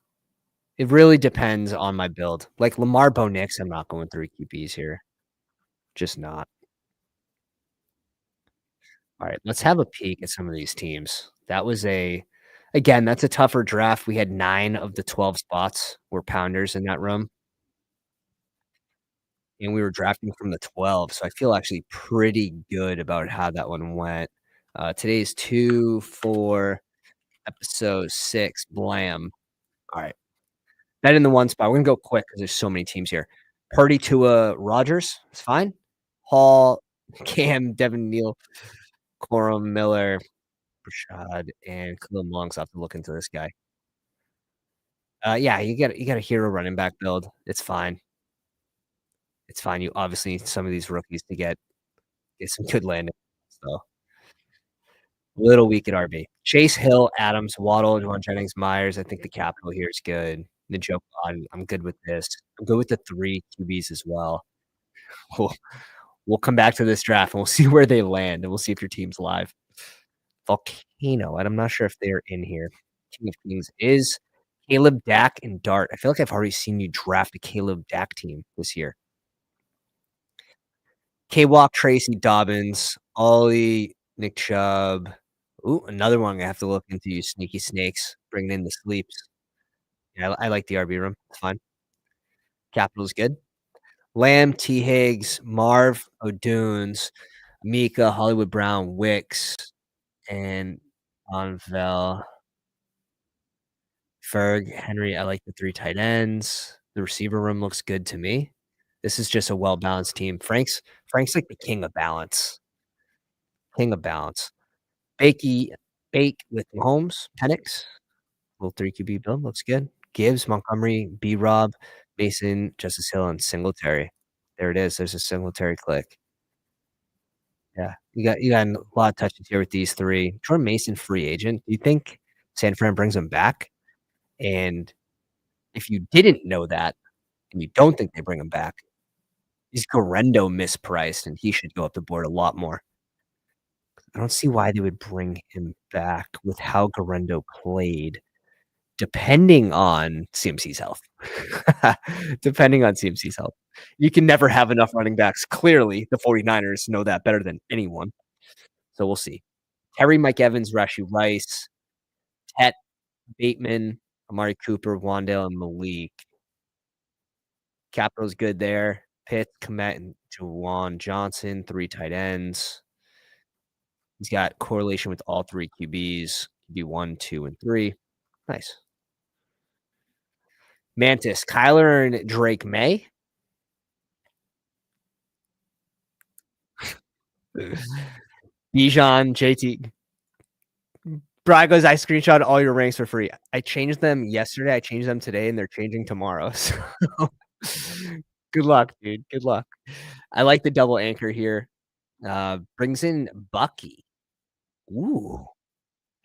[SPEAKER 1] It really depends on my build. Like, Lamar Bo Nix, I'm not going 3 QBs here. Just not. Alright, let's have a peek at some of these teams. Again, that's a tougher draft. We had 9 of the 12 spots were pounders in that room, and we were drafting from the 12, so I feel actually pretty good about how that one went. Today's 2, 4, episode 6, blam. Alright, that in the one spot. We're gonna go quick because there's so many teams here. Purdy, Tua, Rodgers, it's fine. Hall, Cam, Devin Neal, Corum, Miller, Rashad, and Khalil Mank's have to look into this guy. Yeah, you get a hero running back build. It's fine. It's fine. You obviously need some of these rookies to get some good landing. So little weak at RB. Chase Hill, Adams, Waddle, Javon Jennings, Myers. I think the capital here is good. The joke I'm good with this. I'm good with the 3 QBs as well. We'll we'll come back to this draft and we'll see where they land and we'll see if your team's live. Volcano, and I'm not sure if they're in here. King of Kings is Caleb, Dak, and Dart. I feel like I've already seen you draft a Caleb Dak team this year. K-Walk, Tracy, Dobbins, Ollie, Nick Chubb. Ooh, another one I have to look into, you sneaky snakes, bringing in the sleeps. Yeah, I like the RB room. It's fine. Capital's good. Lamb, T. Higgs, Marv, O'Dunes, Mika, Hollywood Brown, Wicks, and Onvel. Ferg, Henry, I like the 3 tight ends. The receiver room looks good to me. This is just a well-balanced team. Frank's like the king of balance. King of balance. Bakey Bake with Mahomes, Penix, little 3 QB build, looks good. Gibbs, Montgomery, B-Rob, Mason, Justice Hill, and Singletary. There it is. There's a Singletary click. Yeah, you got a lot of touches here with these 3. Jordan Mason, free agent. Do you think San Fran brings him back? And if you didn't know that, and you don't think they bring him back, is Garendo mispriced, and he should go up the board a lot more. I don't see why they would bring him back with how Garendo played. Depending on CMC's health. Depending on CMC's health. You can never have enough running backs. Clearly, the 49ers know that better than anyone, so we'll see. Terry, Mike Evans, Rashee Rice, Tet, Bateman, Amari Cooper, Wandale, and Malik. Capital's good there. Pitts, Kmet, and Jawan Johnson, 3 tight ends. He's got correlation with all 3 QBs, QB1, 2, and 3. Nice. Mantis, Kyler and Drake May. Bijan, JT. Brian goes, I screenshot all your ranks for free. I changed them yesterday. I changed them today, and they're changing tomorrow. So good luck, dude. Good luck. I like the double anchor here. Brings in Bucky. Ooh.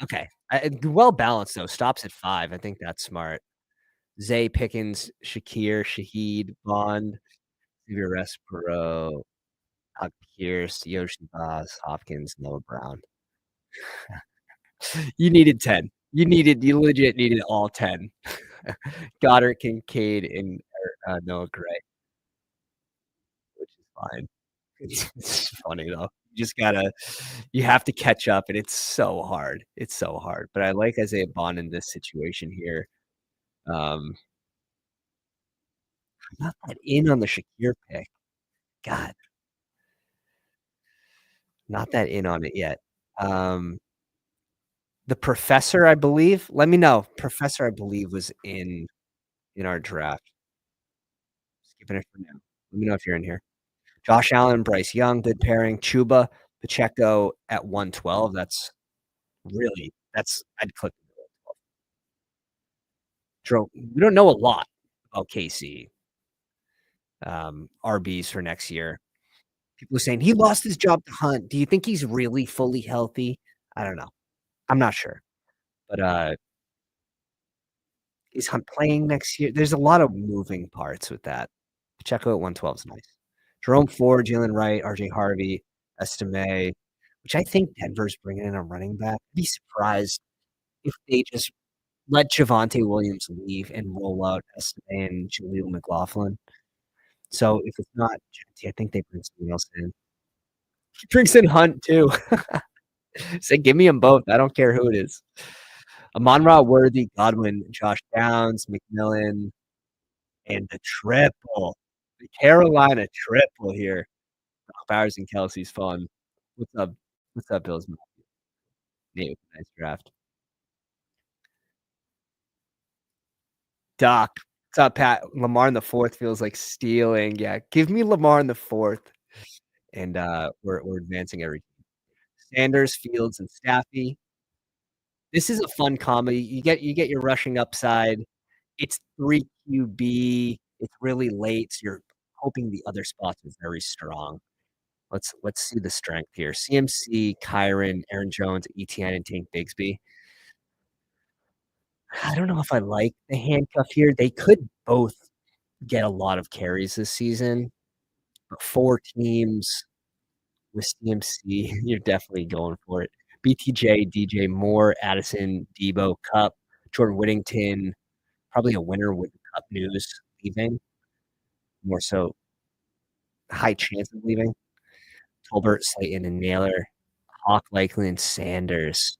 [SPEAKER 1] Okay. Well balanced, though. Stops at 5. I think that's smart. Zay Pickens, Shakir, Shaheed, Bond, Xavier Respiro, Huck Pierce, Yoshi Boss, Hopkins, Noah Brown. You needed 10. You legit needed all 10. Goddard, Kincaid, and Noah Gray, which is fine. It's funny though. You have to catch up, and it's so hard. It's so hard. But I like Isaiah Bond in this situation here. I'm not that in on the Shakir pick. God, not that in on it yet. The professor, I believe. Let me know. Professor, I believe, was in our draft. Skipping it for now. Let me know if you're in here. Josh Allen, Bryce Young, good pairing. Chuba, Pacheco at 112. I'd click. We don't know a lot about KC. RBs for next year. People are saying he lost his job to Hunt. Do you think he's really fully healthy? I don't know. I'm not sure. But is Hunt playing next year? There's a lot of moving parts with that. Pacheco at 112 is nice. Jerome Ford, Jalen Wright, RJ Harvey, Estime, which I think Denver's bringing in a running back. I'd be surprised if they just let Javonte Williams leave and roll out Estime and Jaleel McLaughlin. So if it's not Genty, I think they bring someone else in. He brings in Hunt too. Say, give me them both. I don't care who it is. Amon-Ra, Worthy, Godwin, Josh Downs, McMillan, and the triple. The Carolina triple here. Bowers and Kelsey's fun. What's up? What's up, Bills? Nate, nice draft. Doc. What's up, Pat? Lamar in the 4th feels like stealing. Yeah, give me Lamar in the 4th. And we're advancing every team. Sanders, Fields, and Staffy. This is a fun comedy. You get your rushing upside. It's 3 QB. It's really late, so you're hoping the other spots are very strong. Let's see the strength here. CMC, Kyron, Aaron Jones, ETN, and Tank Bigsby. I don't know if I like the handcuff here. They could both get a lot of carries this season, but 4 teams with CMC, you're definitely going for it. BTJ, DJ Moore, Addison, Debo, Cup, Jordan Whittington, probably a winner with the Cup news leaving. More so, high chance of leaving. Tolbert, Slayton, and Naylor. Hawk, Likely, and Sanders.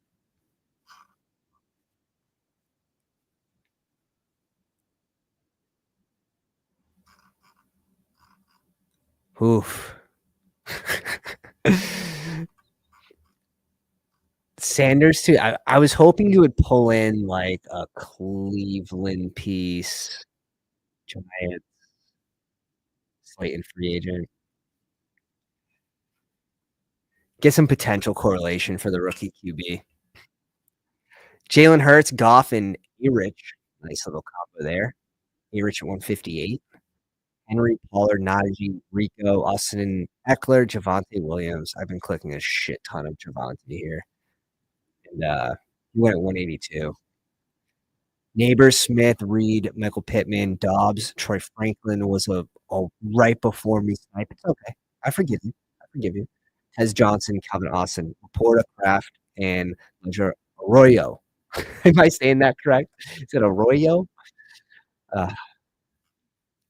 [SPEAKER 1] Oof. Sanders too. I was hoping you would pull in like a Cleveland piece, Giants, Slayton free agent. Get some potential correlation for the rookie QB. Jalen Hurts, Goff, and A-Rich. Nice little combo there. A-Rich at 158. Henry, Pollard, Najee, Rico, Austin Eckler, Javonte Williams. I've been clicking a shit ton of Javonte here. And he went at 182. Neighbors, Smith, Reed, Michael Pittman, Dobbs, Troy Franklin was a right before me snipe. It's okay. I forgive you. I forgive you. Hez Johnson, Calvin Austin, Laporta, Kraft, and Ledger Arroyo. Am I saying that correct? Is it Arroyo? Uh,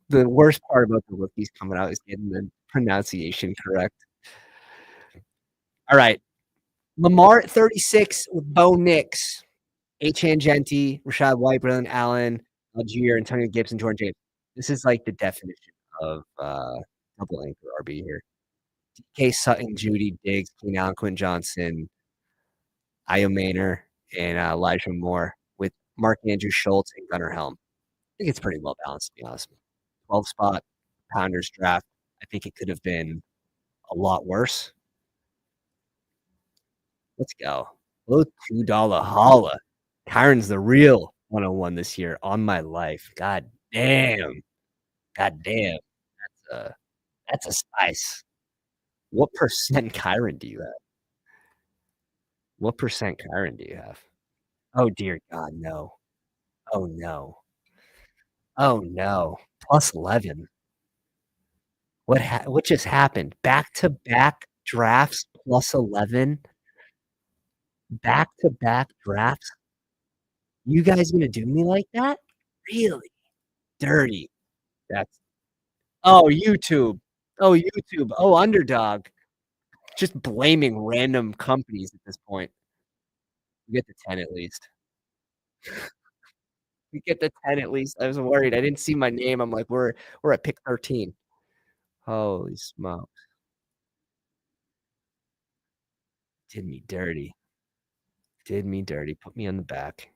[SPEAKER 1] the worst part about the rookies coming out is getting the pronunciation correct. All right. Lamar at 36 with Bo Nix, Achane Genti, Rashad White, Braylon Allen, Algier, Antonio Gibson, Jordan James. This is like the definition of double anchor RB here. DK Sutton, Judy Diggs, Keenan Allen, Quentin Johnson, Io Maynor, and Elijah Moore with Mark Andrew Schultz and Gunnar Helm. I think it's pretty well balanced, to be honest. 12 spot Pounders draft. I think it could have been a lot worse. Let's go. Low $2 holla. Kyron's the real 101 this year on my life. God damn. God damn. That's a spice. What percent Kyron do you have? What percent Kyron do you have? Oh dear God, no. Oh no. Oh no. Plus 11. What just happened? Back-to-back drafts plus 11? Back-to-back drafts? You guys gonna do me like that? Really? Dirty. That's Oh, YouTube. Oh, YouTube. Oh, Underdog. Just blaming random companies at this point. We get the 10 at least. We get the 10 at least. I was worried. I didn't see my name. I'm like, we're at pick 13. Holy smoke. Did me dirty. Did me dirty. Put me on the back.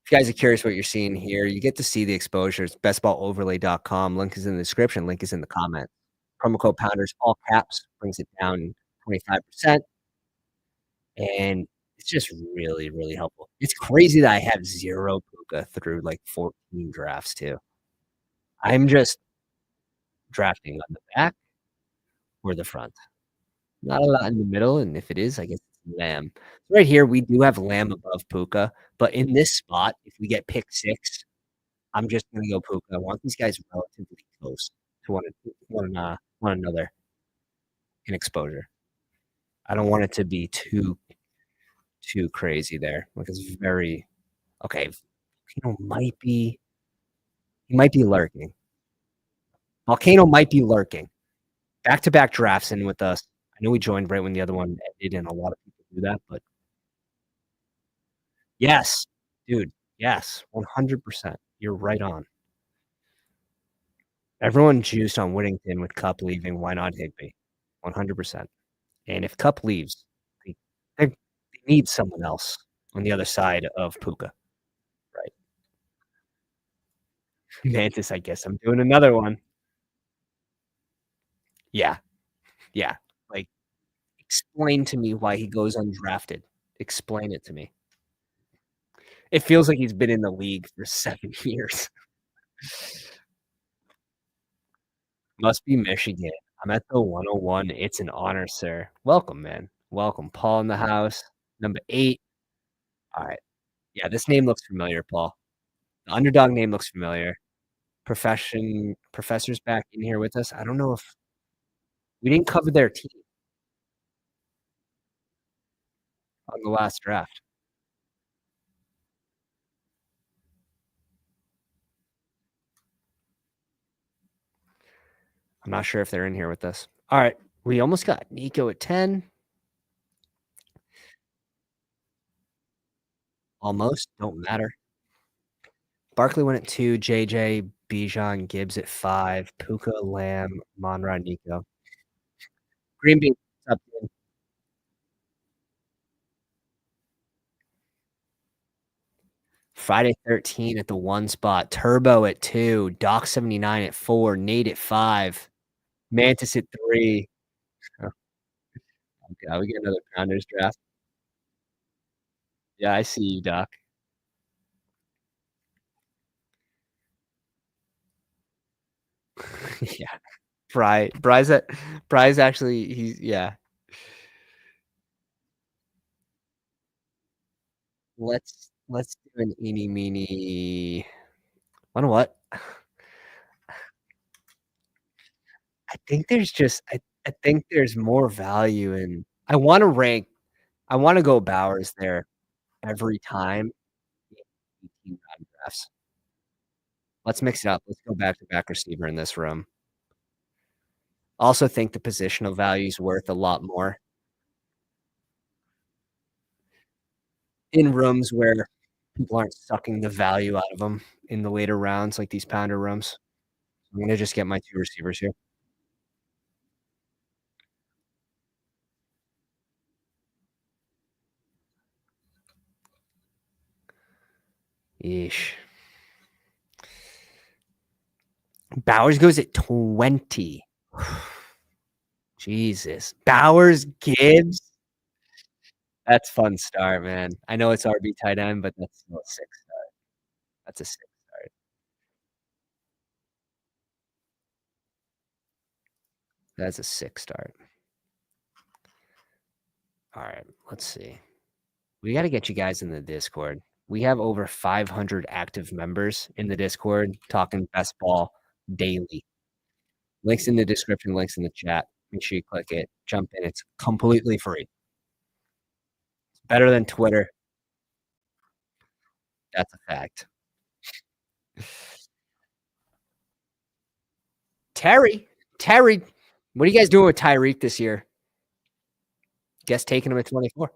[SPEAKER 1] If you guys are curious what you're seeing here, you get to see the exposures. Bestballoverlay.com. Link is in the description. Link is in the comment. Promo code Pounders, all caps, brings it down 25%. And it's just really, really helpful. It's crazy that I have 0 Puka through like 14 drafts too. I'm just drafting on the back or the front. Not a lot in the middle, and if it is, I guess it's Lamb. Right here, we do have Lamb above Puka, but in this spot, if we get pick 6, I'm just gonna go Puka. I want these guys relatively close to one another in exposure. I don't want it to be too crazy there. Like it's very okay. Volcano might be lurking. Volcano might be lurking. Back-to-back drafts in with us. I know we joined right when the other one ended, and a lot of people do that, but yes, dude, yes, 100%. You're right on. Everyone juiced on Whittington with Cup leaving. Why not Higbee? 100%. And if Cup leaves, they need someone else on the other side of Puka, right? Mantis, I guess I'm doing another one. Yeah, yeah. Like, explain to me why he goes undrafted. Explain it to me. It feels like he's been in the league for 7 years. Must be Michigan. I'm at the 101. It's an honor, sir. Welcome, man. Welcome. Paul in the house. Number 8. All right. Yeah, this name looks familiar, Paul. The Underdog name looks familiar. Professor's back in here with us. I don't know if we didn't cover their team on the last draft. I'm not sure if they're in here with us. All right. We almost got Nico at 10. Almost. Don't matter. Barkley went at 2. JJ, Bijan, Gibbs at 5. Puka, Lamb, Monra, Nico. Green Bean. What's up, dude? Friday 13 at the 1 spot. Turbo at 2. Doc 79 at 4. Nate at 5. Mantis at 3. Oh, okay, we get another Pounders draft. Yeah, I see you, Doc. Yeah. Bry's actually he's yeah. Let's do an eeny meeny. Wonder what? I think there's more value in I wanna rank I wanna go Bowers there every time in 18 round drafts. Let's mix it up. Let's go back-to-back receiver in this room. Also think the positional value is worth a lot more in rooms where people aren't sucking the value out of them in the later rounds, like these pounder rooms. I'm gonna just get my 2 receivers here. Yeesh. Bowers goes at 20. Jesus. Bowers, Gibbs? That's fun start, man. I know it's RB tight end, but that's still a 6 start. That's a 6 start. That's a 6 start. Alright, let's see. We gotta get you guys in the Discord. We have over 500 active members in the Discord talking best ball daily. Links in the description, links in the chat. Make sure you click it, jump in. It's completely free. It's better than Twitter. That's a fact. Terry, what are you guys doing with Tyreek this year? Guess taking him at 24.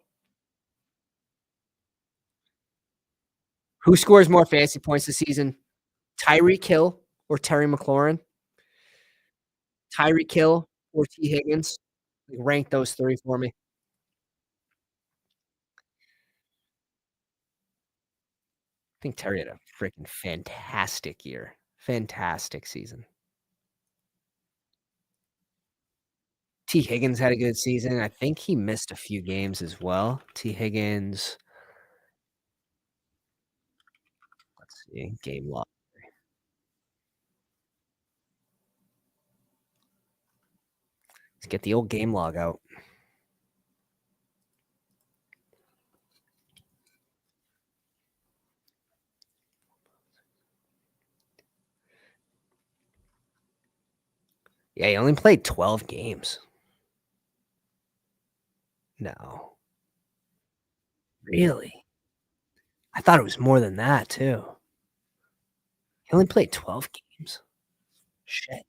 [SPEAKER 1] Who scores more fantasy points this season? Tyreek Hill or Terry McLaurin? Tyreek Hill or T. Higgins? Rank those 3 for me. I think Terry had a freaking fantastic year. Fantastic season. T. Higgins had a good season. I think he missed a few games as well. T. Higgins, let's see, game log. Let's get the old game log out. Yeah, he only played 12 games. No. Really? I thought it was more than that too. He only played 12 games. Shit.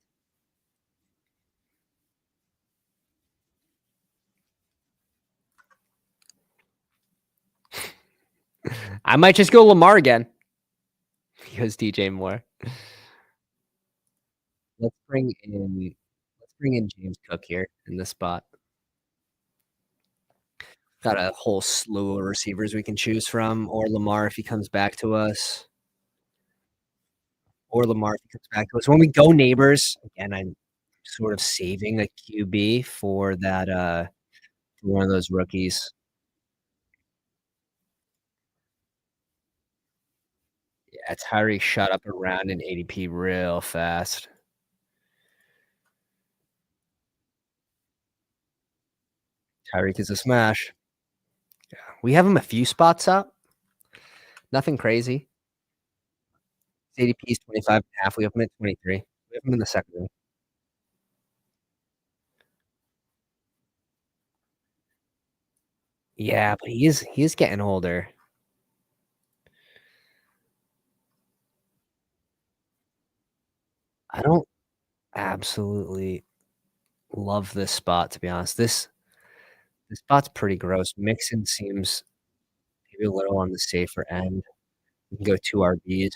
[SPEAKER 1] I might just go Lamar again. Because DJ Moore. Let's bring in James Cook here in this spot. Got a whole slew of receivers we can choose from, or Lamar if he comes back to us. Or Lamar if he comes back to us. When we go neighbors, again, I'm sort of saving a QB for that for one of those rookies. Yeah, Tyree shot up around in ADP real fast. Tyreek is a smash. Yeah. We have him a few spots up. Nothing crazy. His ADP is 25.5. We have him at 23. We have him in the second round. Yeah, but he is getting older. I don't absolutely love this spot, to be honest. This spot's pretty gross. Mixon seems maybe a little on the safer end. We can go 2 RBs.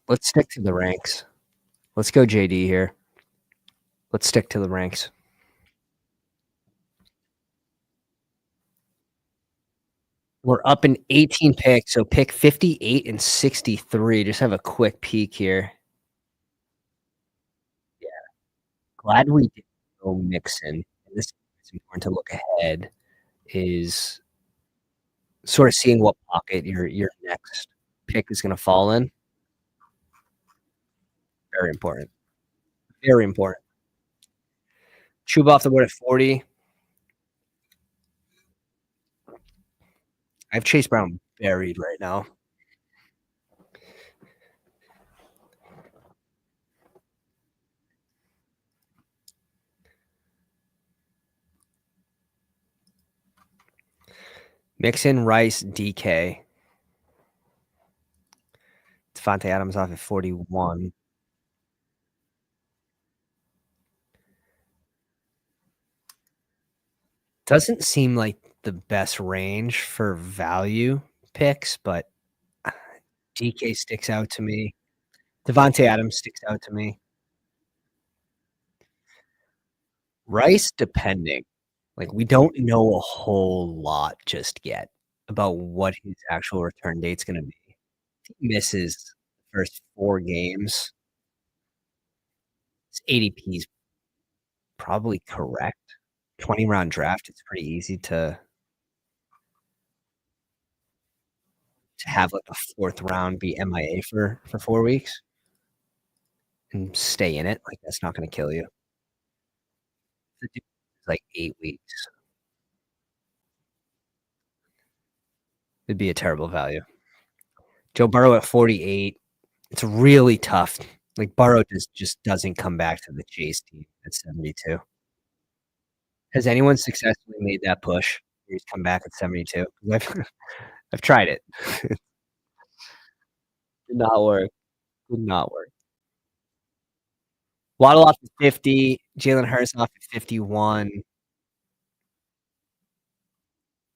[SPEAKER 1] Let's stick to the ranks. Let's go JD here. Let's stick to the ranks. We're up in 18 picks, so pick 58 and 63. Just have a quick peek here. Yeah, glad we didn't go Mixon. And this is important to look ahead, is sort of seeing what pocket your next pick is gonna fall in. Very important. Very important. Chuba off the board at 40. I have Chase Brown buried right now. Mixon, Rice, DK. Devontae Adams off at 41. Doesn't seem like the best range for value picks, but DK sticks out to me. Devontae Adams sticks out to me. Rice, depending. Like, we don't know a whole lot just yet about what his actual return date's gonna be. If he misses the first 4 games, his ADP is probably correct. 20-round draft, it's pretty easy to have, like, a 4th round be MIA for 4 weeks and stay in it, like, that's not gonna kill you. The dude is, like, 8 weeks. It'd be a terrible value. Joe Burrow at 48, it's really tough. Like, Burrow just doesn't come back to the Chase team at 72. Has anyone successfully made that push where he's come back at 72? 'Cause I've tried it. Did not work. Did not work. Waddle off at 50, Jalen Hurts off at 51.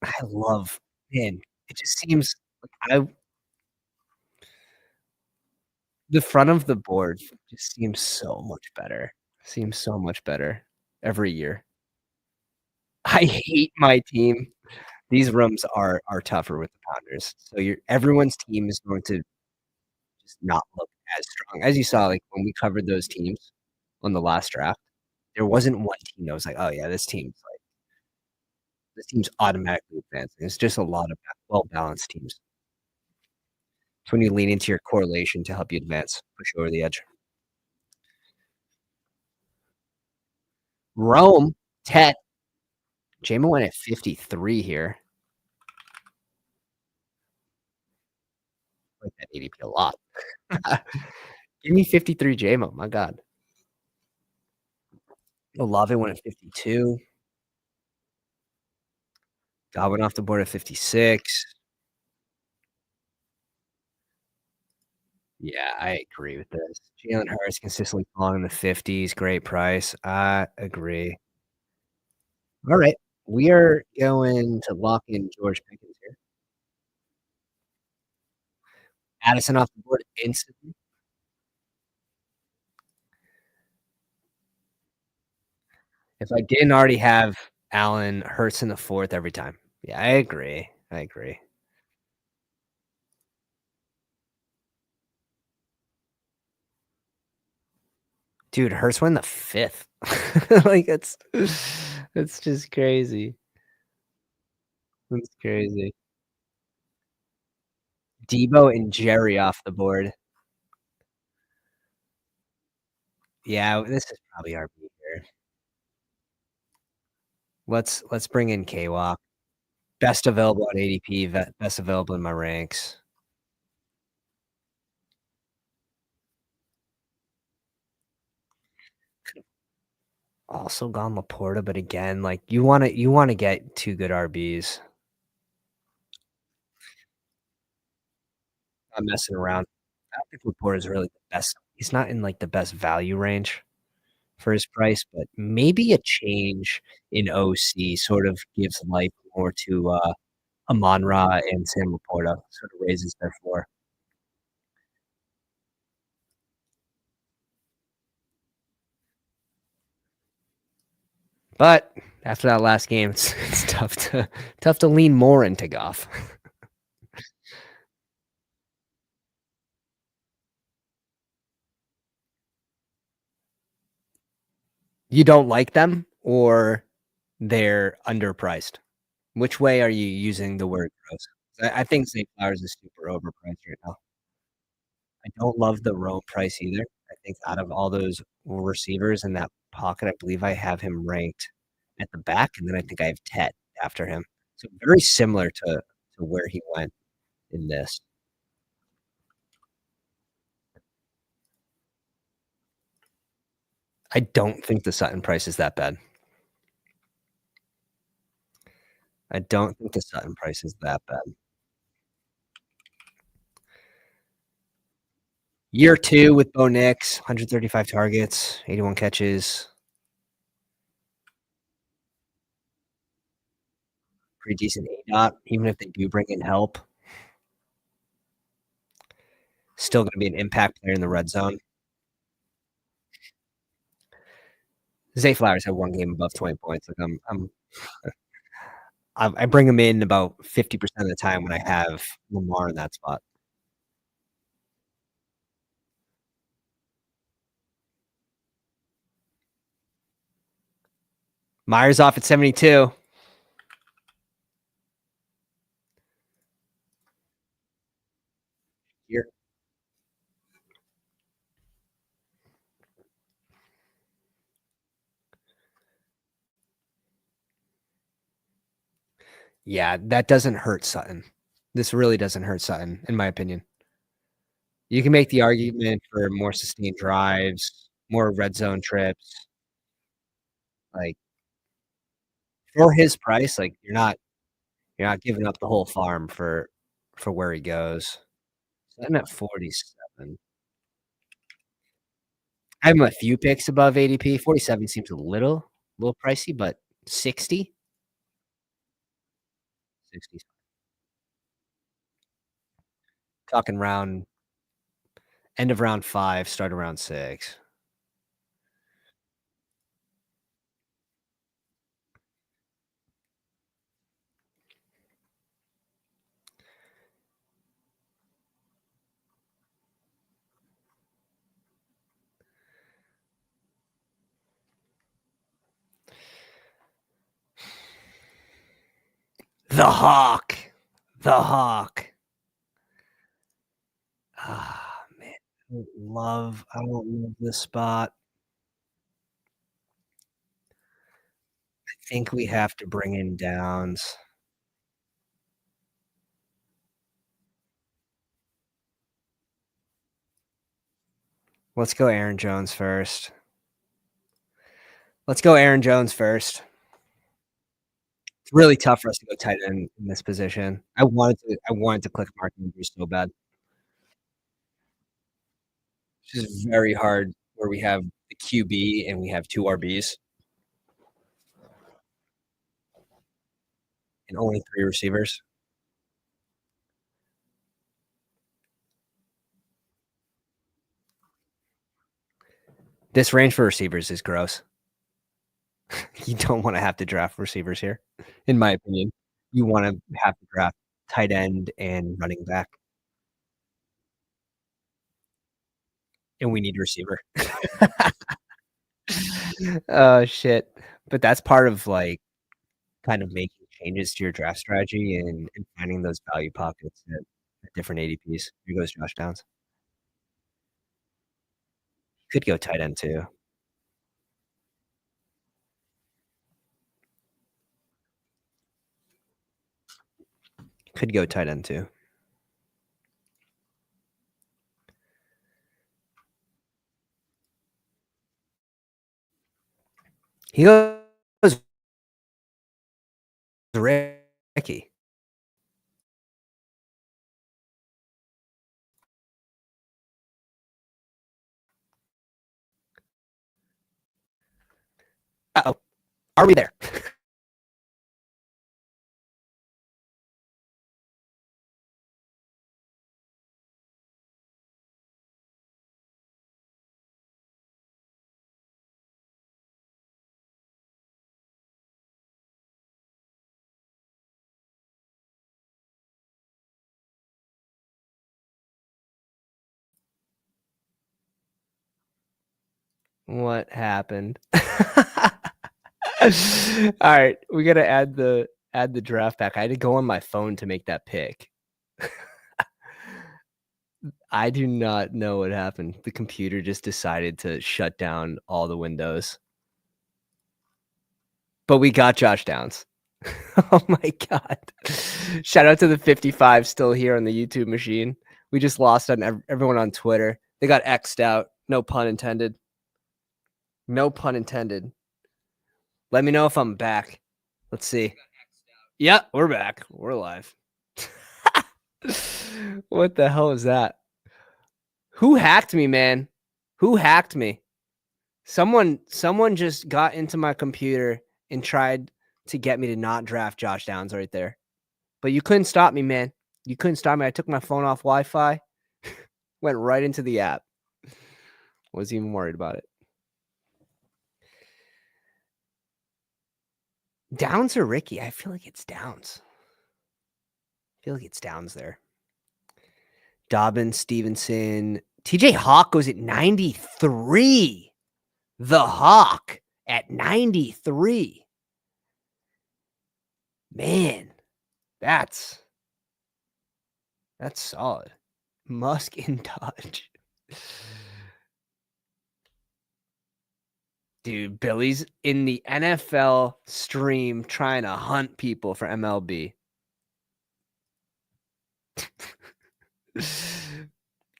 [SPEAKER 1] I love man, it just seems like I the front of the board just seems so much better. Seems so much better every year. I hate my team. These rooms are tougher with the Pounders. So you're everyone's team is going to just not look as strong. As you saw, like, when we covered those teams on the last draft, there wasn't one team that was like, "Oh, yeah, this team's automatically advancing." It's just a lot of well-balanced teams. It's when you lean into your correlation to help you advance, push you over the edge. Rome, Tet. Jamo went at 53 here. I like that ADP a lot. Give me 53 Jamo, my god. Olave went at 52. Godwin off the board at 56. Yeah, I agree with this. Jalen Hurts consistently falling in the 50s, great price. I agree. Alright, we are going to lock in George Pickens here. Addison off the board instantly. If I didn't already have Allen, Hurts in the 4th every time. Yeah, I agree. I agree. Dude, Hurts went in the 5th. Like, it's just crazy. It's crazy. Debo and Jerry off the board. Yeah, this is probably our beat here. Let's bring in K-Walk. Best available on ADP, best available in my ranks. Also gone Laporta, but again, like, you wanna get 2 good RBs. I'm messing around. I don't think Laporta is really the best. He's not in, like, the best value range for his price, but maybe a change in OC sort of gives life more to, Amon-Ra and Sam Laporta, sort of raises their floor. But after that last game, it's tough to lean more into Goff. You don't like them or they're underpriced? Which way are you using the word gross? I think Zay Flowers is super overpriced right now. I don't love the Rome price either. I think out of all those receivers in that pocket, I believe I have him ranked at the back, and then I think I have Tet after him. So very similar to where he went in this. I don't think the Sutton price is that bad. I don't think the Sutton price is that bad. Year 2 with Bo Nix, 135 targets, 81 catches, pretty decent ADOT, even if they do bring in help, still gonna be an impact player in the red zone. Zay Flowers had 1 game above 20 points, like, I bring him in about 50% of the time when I have Lamar in that spot. Myers off at 72. Here. Yeah, that doesn't hurt Sutton. This really doesn't hurt Sutton, in my opinion. You can make the argument for more sustained drives, more red zone trips, like, for his price, like, you're not giving up the whole farm for where he goes. Sutton at 47. I have him a few picks above ADP. 47 seems a little pricey, but 60? 60 's talking round end of round 5, start of round 6. The Hawk. The Hawk. Ah, man. I don't love this spot. I think we have to bring in Downs. Let's go Aaron Jones first. Let's go Aaron Jones first. It's really tough for us to go tight end in this position. I wanted to click Mark Andrews so bad. It's just very hard where we have the QB and we have 2 RBs and only 3 receivers. This range for receivers is gross. You don't wanna have to draft receivers here, in my opinion. You wanna have to draft tight end and running back, and we need a receiver. Oh, shit. But that's part of, like, kind of making changes to your draft strategy and finding those value pockets at different ADPs. Here goes Josh Downs. Could go tight end too. Could go tight end too. He goes Ricky. Uh-oh. Are we there? What happened? Alright, we gotta add the draft back. I had to go on my phone to make that pick. I do not know what happened. The computer just decided to shut down all the windows. But we got Josh Downs. Oh my god. Shout out to the 55 still here on the YouTube machine. We just lost on everyone on Twitter. They got X'd out. No pun intended. No pun intended. Let me know if I'm back. Let's see. Yeah, we're back. We're live. What the hell is that? Who hacked me, man? Who hacked me? Someone just got into my computer and tried to get me to not draft Josh Downs right there. But you couldn't stop me, man. You couldn't stop me. I took my phone off Wi-Fi, went right into the app. Wasn't even worried about it. Downs or Ricky? I feel like it's Downs. I feel like it's Downs there. Dobbins, Stevenson. TJ Hawk goes at 93. The Hawk at 93. Man, that's solid. Musk in touch. Dude, Billy's in the NFL stream trying to hunt people for MLB.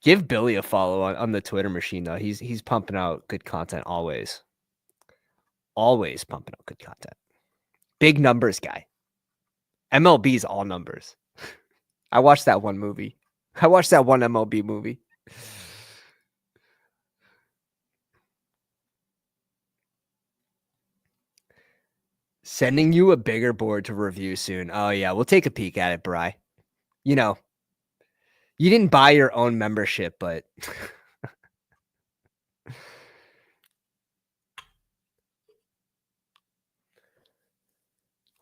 [SPEAKER 1] Give Billy a follow on the Twitter machine, though. He's pumping out good content always. Always pumping out good content. Big numbers guy. MLB's all numbers. I watched that one movie. I watched that one MLB movie. Sending you a bigger board to review soon. Oh, yeah. We'll take a peek at it, Bri. You know, you didn't buy your own membership, but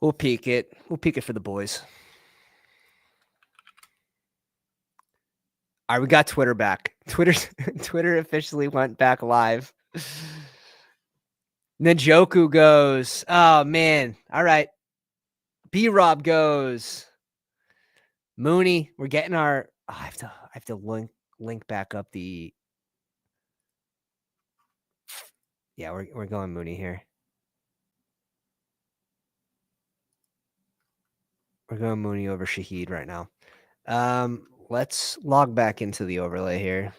[SPEAKER 1] we'll peek it. We'll peek it for the boys. All right, we got Twitter back. Twitter officially went back live. Njoku goes. Oh, man. All right. B-Rob goes. Mooney, we're getting our. Oh, I have to link back up the. Yeah, we're going Mooney here. We're going Mooney over Shaheed right now. Let's log back into the overlay here.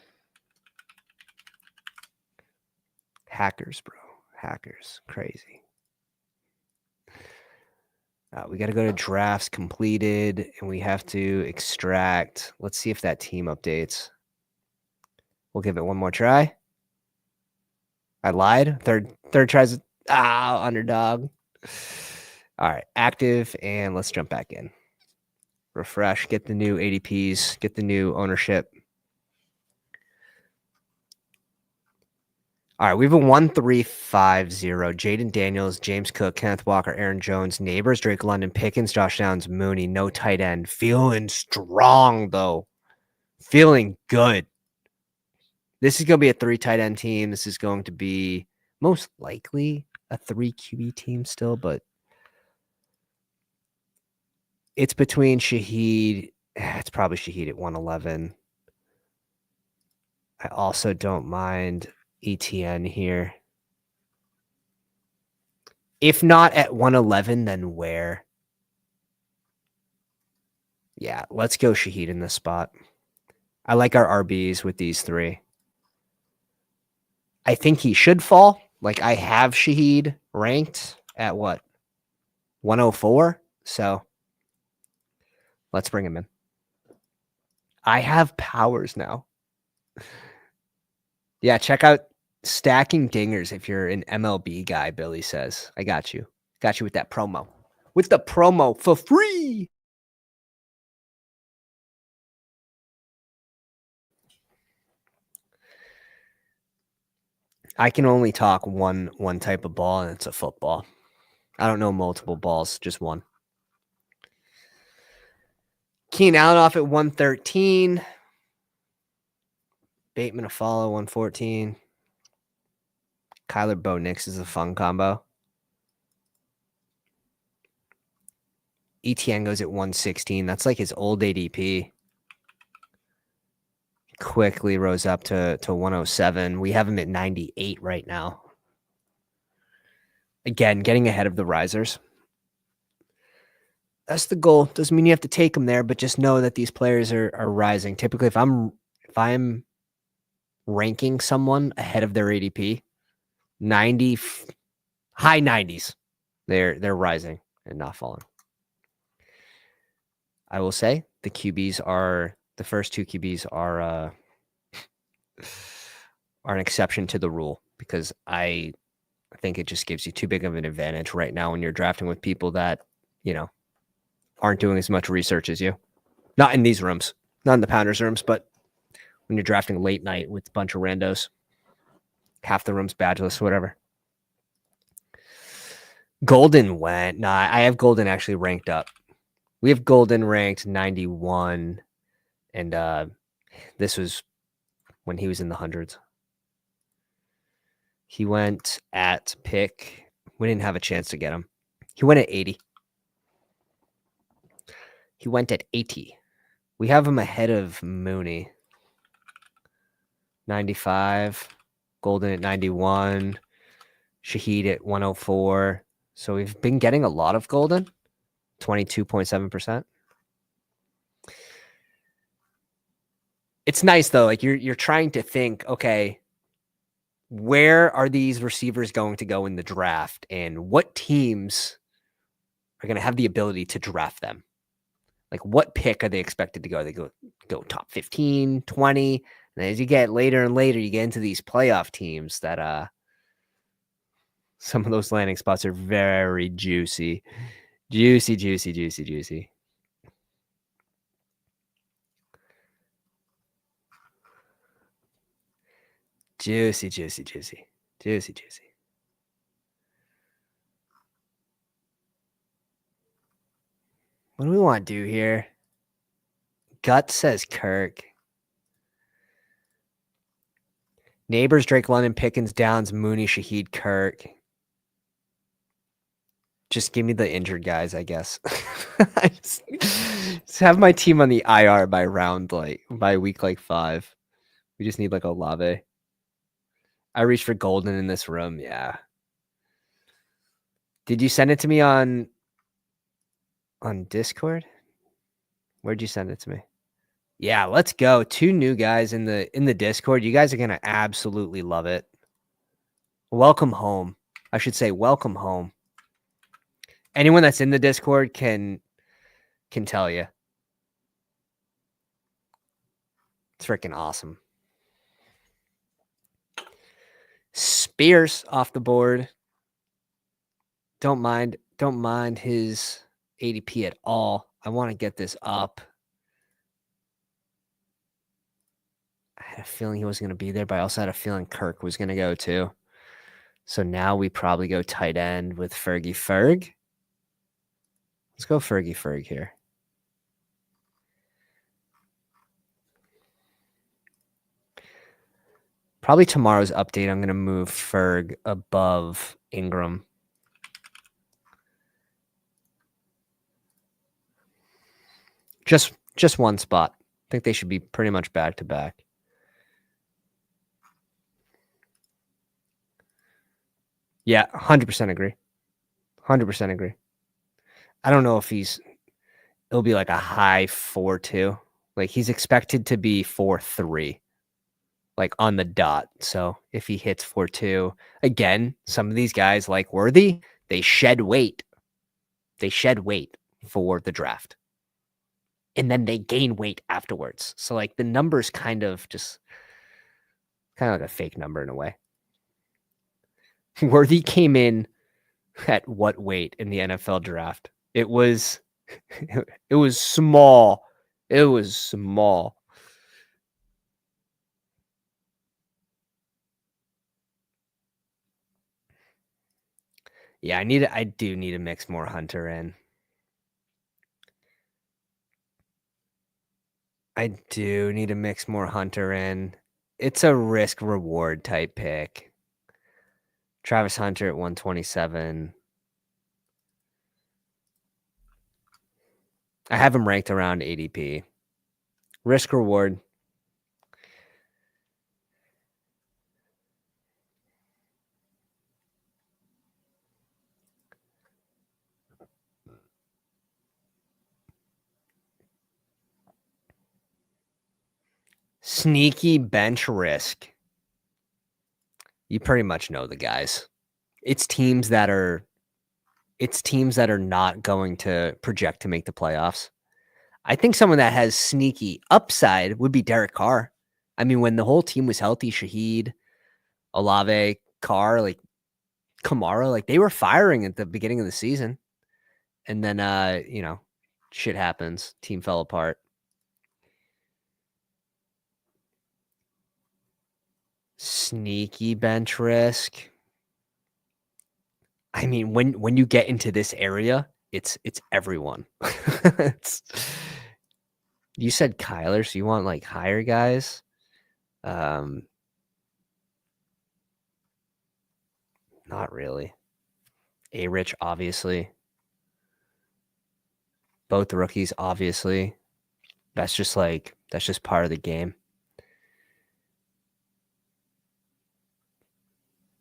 [SPEAKER 1] Hackers, bro. Hackers. Crazy. We got to go to drafts completed, and we have to extract. Let's see if that team updates. We'll give it one more try. I lied. Third tries. Underdog. All right, active, and let's jump back in. Refresh, get the new ADPs, get the new ownership. All right, we have a 1-3-5-0. Jaden Daniels, James Cook, Kenneth Walker, Aaron Jones, Neighbors, Drake London, Pickens, Josh Downs, Mooney, no tight end. Feeling strong, though. Feeling good. This is going to be a 3 tight end team. This is going to be most likely a 3 QB team still, but it's between Shaheed. It's probably Shaheed at 111. I also don't mind ETN here. If not at 111, then where? Yeah, let's go Shaheed in this spot. I like our RBs with these 3. I think he should fall. Like, I have Shaheed ranked at what? 104? So let's bring him in. I have powers now. Yeah, check out Stacking Dingers if you're an MLB guy, Billy says. I got you. Got you with that promo. With the promo for free. I can only talk one type of ball, and it's a football. I don't know multiple balls, just one. Keenan Allen off at 113. Bateman a follow, 114. Kyler Bo Nix is a fun combo. ETN goes at 116. That's like his old ADP. Quickly rose up to 107. We have him at 98 right now. Again, getting ahead of the risers. That's the goal. Doesn't mean you have to take them there, but just know that these players are rising. Typically, if I'm ranking someone ahead of their ADP, 90, high 90s, they're rising and not falling. I will say the first two QBs are an exception to the rule because I think it just gives you too big of an advantage right now when you're drafting with people that, aren't doing as much research as you. Not in these rooms, not in the Pounders rooms, but when you're drafting late night with a bunch of randos, half the room's badgeless, whatever. Golden went. Nah, I have Golden actually ranked up. We have Golden ranked 91, and this was when he was in the hundreds. He went at pick. We didn't have a chance to get him. He went at 80. He went at 80. We have him ahead of Mooney. 95. Golden at 91. Shaheed at 104. So we've been getting a lot of Golden. 22.7%. It's nice though. Like you're trying to think, okay, where are these receivers going to go in the draft and what teams are going to have the ability to draft them? Like what pick are they expected to go? They go top 15, 20. And as you get later and later, you get into these playoff teams that some of those landing spots are very juicy. Juicy, juicy, juicy, juicy. Juicy, juicy, juicy. Juicy, juicy. What do we want to do here? Gut says Kirk. Neighbors, Drake London, Pickens, Downs, Mooney, Shaheed, Kirk. Just give me the injured guys, I guess. just have my team on the IR by week 5. We just need like Olave. I reached for Golden in this room. Yeah. Did you send it to me on Discord? Where'd you send it to me? Yeah, let's go. 2 new guys in the Discord. You guys are gonna absolutely love it. Welcome home. I should say welcome home. Anyone that's in the Discord can tell you. It's freaking awesome. Spears off the board. Don't mind his ADP at all. I want to get this up. I had a feeling he wasn't going to be there, but I also had a feeling Kirk was going to go too. So now we probably go tight end with Fergie Ferg. Let's go Fergie Ferg here. Probably tomorrow's update, I'm going to move Ferg above Ingram. Just one spot. I think they should be pretty much back to back. Yeah, 100% agree. 100% agree. I don't know if it'll be like a high 4.2. Like he's expected to be 4.3, like on the dot. So if he hits 4.2, again, some of these guys like Worthy, they shed weight. They shed weight for the draft. And then they gain weight afterwards. So like the number's kind of like a fake number in a way. Worthy came in at what weight in the NFL draft? It was small. It was small. Yeah, I do need to mix more Hunter in. I do need to mix more Hunter in. It's a risk reward type pick. Travis Hunter at 127. I have him ranked around ADP. Risk reward. Sneaky bench risk. You pretty much know the guys. It's teams that are not going to project to make the playoffs. I think someone that has sneaky upside would be Derek Carr. I mean, when the whole team was healthy, Shaheed, Olave, Carr, like Kamara, like they were firing at the beginning of the season. And then shit happens. Team fell apart. Sneaky bench risk. I mean, when you get into this area, it's everyone. You said Kyler, so you want like higher guys? Not really. A-Rich, obviously. Both rookies, obviously. That's just part of the game.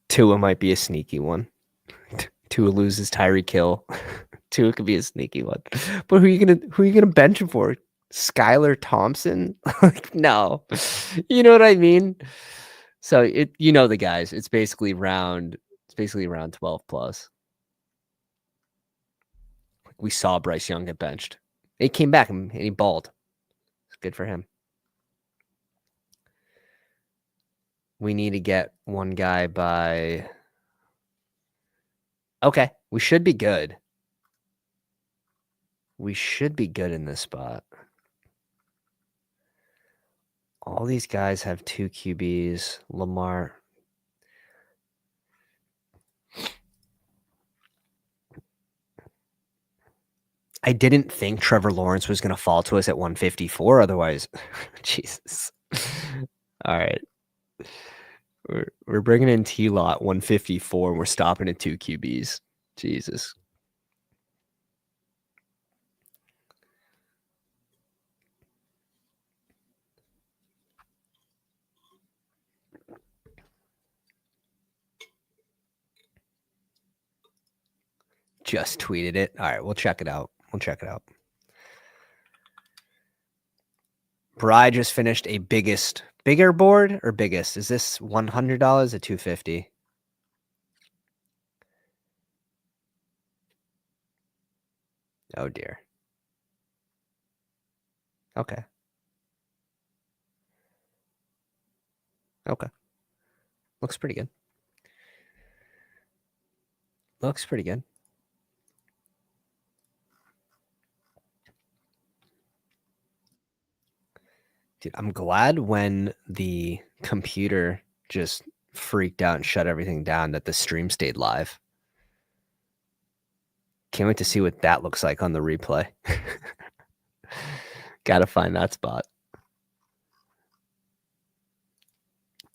[SPEAKER 1] Tua might be a sneaky one. Tua loses Tyreek Hill. Tua could be a sneaky one. But who are you gonna bench him for? Skylar Thompson? Like, no. You know what I mean? So the guys. It's basically round 12 plus. We saw Bryce Young get benched. He came back and he balled. It's good for him. We need to get one guy by. Okay, we should be good. We should be good in this spot. All these guys have 2 QBs. Lamar. I didn't think Trevor Lawrence was going to fall to us at 154. Otherwise, Jesus. All right. We're bringing in T-Lot 154 and we're stopping at 2 QBs. Jesus. Just tweeted it. All right, we'll check it out. Bry just finished a bigger board or biggest? Is this $100 or $250? Oh dear. Okay. Looks pretty good. Dude, I'm glad when the computer just freaked out and shut everything down that the stream stayed live. Can't wait to see what that looks like on the replay. Gotta find that spot.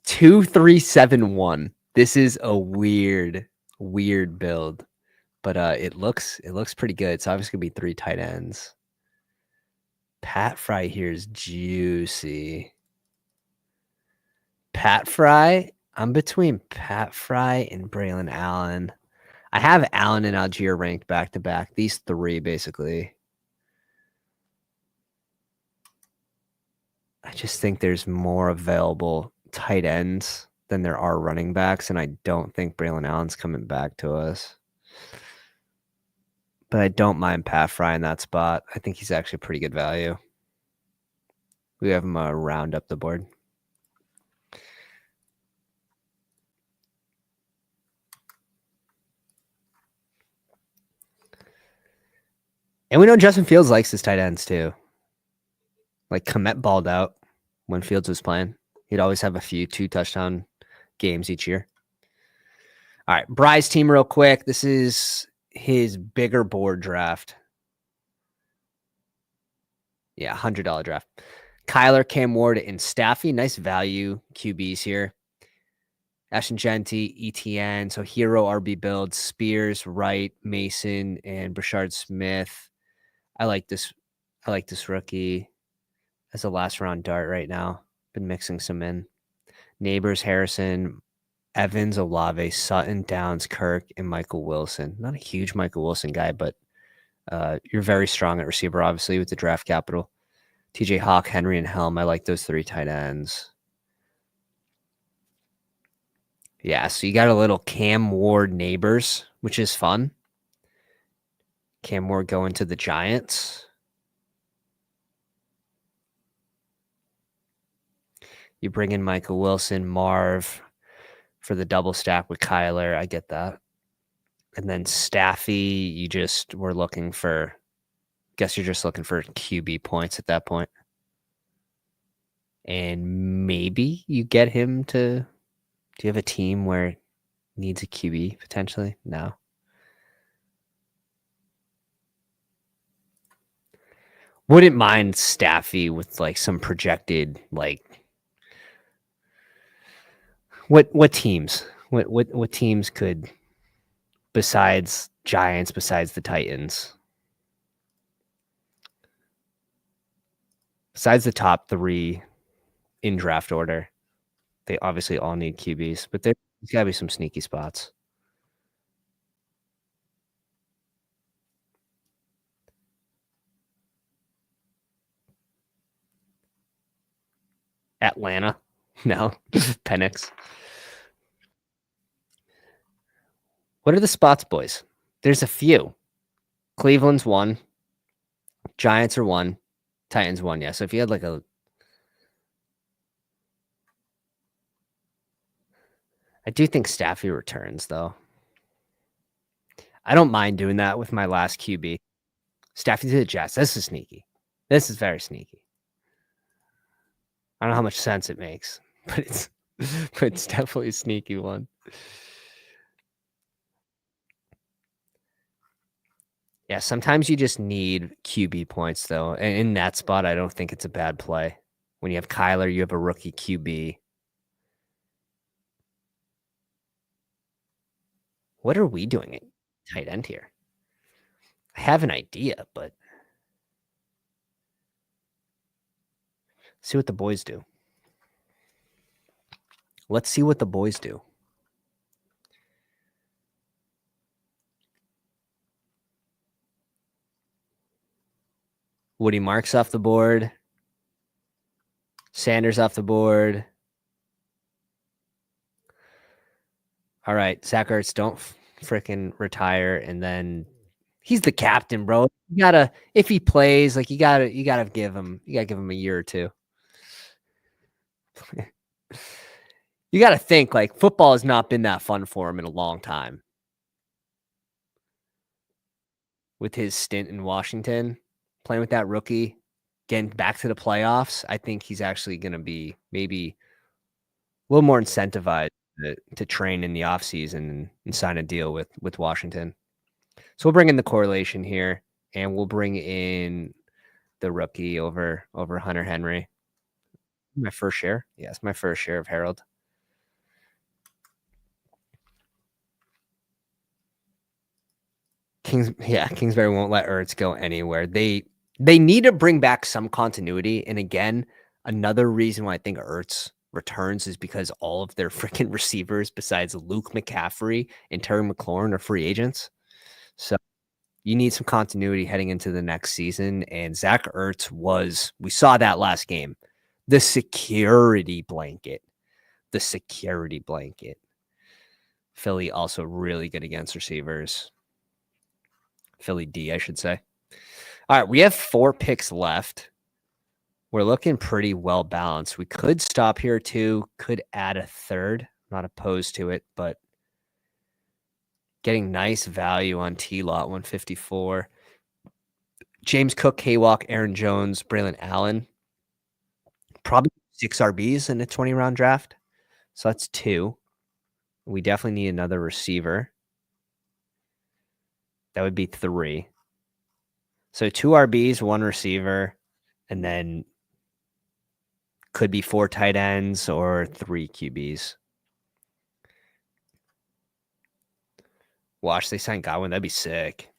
[SPEAKER 1] 2-3-7-1. This is a weird build, but it looks pretty good. It's obviously gonna be 3 tight ends. Pat Fry here is juicy. Pat Fry. I'm between Pat Fry and Braylon Allen. I have Allen and Algier ranked back to back. These 3 basically. I just think there's more available tight ends than there are running backs, and I don't think Braylon Allen's coming back to us. But I don't mind Pat Fry in that spot. I think he's actually pretty good value. We have him round up the board. And we know Justin Fields likes his tight ends too. Like Komet balled out when Fields was playing. He'd always have a few 2-touchdown games each year. All right, Bry's team real quick. This is his bigger board draft. Yeah, $100 draft. Kyler, Cam Ward, and Staffy. Nice value QBs here. Ashton Genty, ETN. So hero RB builds. Spears, Wright, Mason, and Brashard Smith. I like this rookie as a last round dart right now. Been mixing some in. Neighbors, Harrison, Evans, Olave, Sutton, Downs, Kirk, and Michael Wilson. Not a huge Michael Wilson guy, but you're very strong at receiver, obviously, with the draft capital. TJ Hawk, Henry, and Helm. I like those 3 tight ends. Yeah, so you got a little Cam Ward Neighbors, which is fun. Cam Ward going to the Giants. You bring in Michael Wilson, Marv for the double stack with Kyler. I get that. And then Staffy, guess you're just looking for QB points at that point. And maybe you get him to. Do you have a team where it needs a QB potentially? No. Wouldn't mind Staffy with like some projected like what teams? What teams could besides Giants, besides the Titans? Besides the top 3 in draft order, they obviously all need QBs, but there's got to be some sneaky spots. Atlanta? No. Penix. What are the spots, boys? There's a few. Cleveland's 1. Giants are 1. Titans 1. Yeah. So if you had like I do think Staffy returns, though. I don't mind doing that with my last QB. Staffy to the Jets. This is sneaky. This is very sneaky. I don't know how much sense it makes, but it's definitely a sneaky one. Yeah, sometimes you just need QB points, though. And in that spot, I don't think it's a bad play. When you have Kyler, you have a rookie QB. What are we doing at tight end here? I have an idea, but see what the boys do. Let's see what the boys do. Woody Marks off the board. Sanders off the board. All right, Zach Ertz, don't freaking retire, and then he's the captain, bro. You gotta, if he plays, like you gotta give him a year or two. You gotta think like football has not been that fun for him in a long time. With his stint in Washington, playing with that rookie, getting back to the playoffs, I think he's actually gonna be maybe a little more incentivized to train in the offseason and sign a deal with Washington. So we'll bring in the correlation here, and we'll bring in the rookie over Hunter Henry. My first share? Yes, my first share of Harold. Kingsbury won't let Ertz go anywhere. They need to bring back some continuity. And again, another reason why I think Ertz returns is because all of their freaking receivers, besides Luke McCaffrey and Terry McLaurin, are free agents. So you need some continuity heading into the next season. And Zach Ertz we saw that last game, the security blanket. Philly also really good against receivers. Philly D, I should say. All right, we have 4 picks left. We're looking pretty well balanced. We could stop here too, could add a third. Not opposed to it, but getting nice value on T-Lot 154. James Cook, K-Walk, Aaron Jones, Braylon Allen. Probably 6 RBs in a 20-round draft. So that's 2. We definitely need another receiver. That would be 3. So 2 RBs, 1 receiver, and then could be 4 tight ends or 3 QBs. Watch, they sign Godwin. That'd be sick.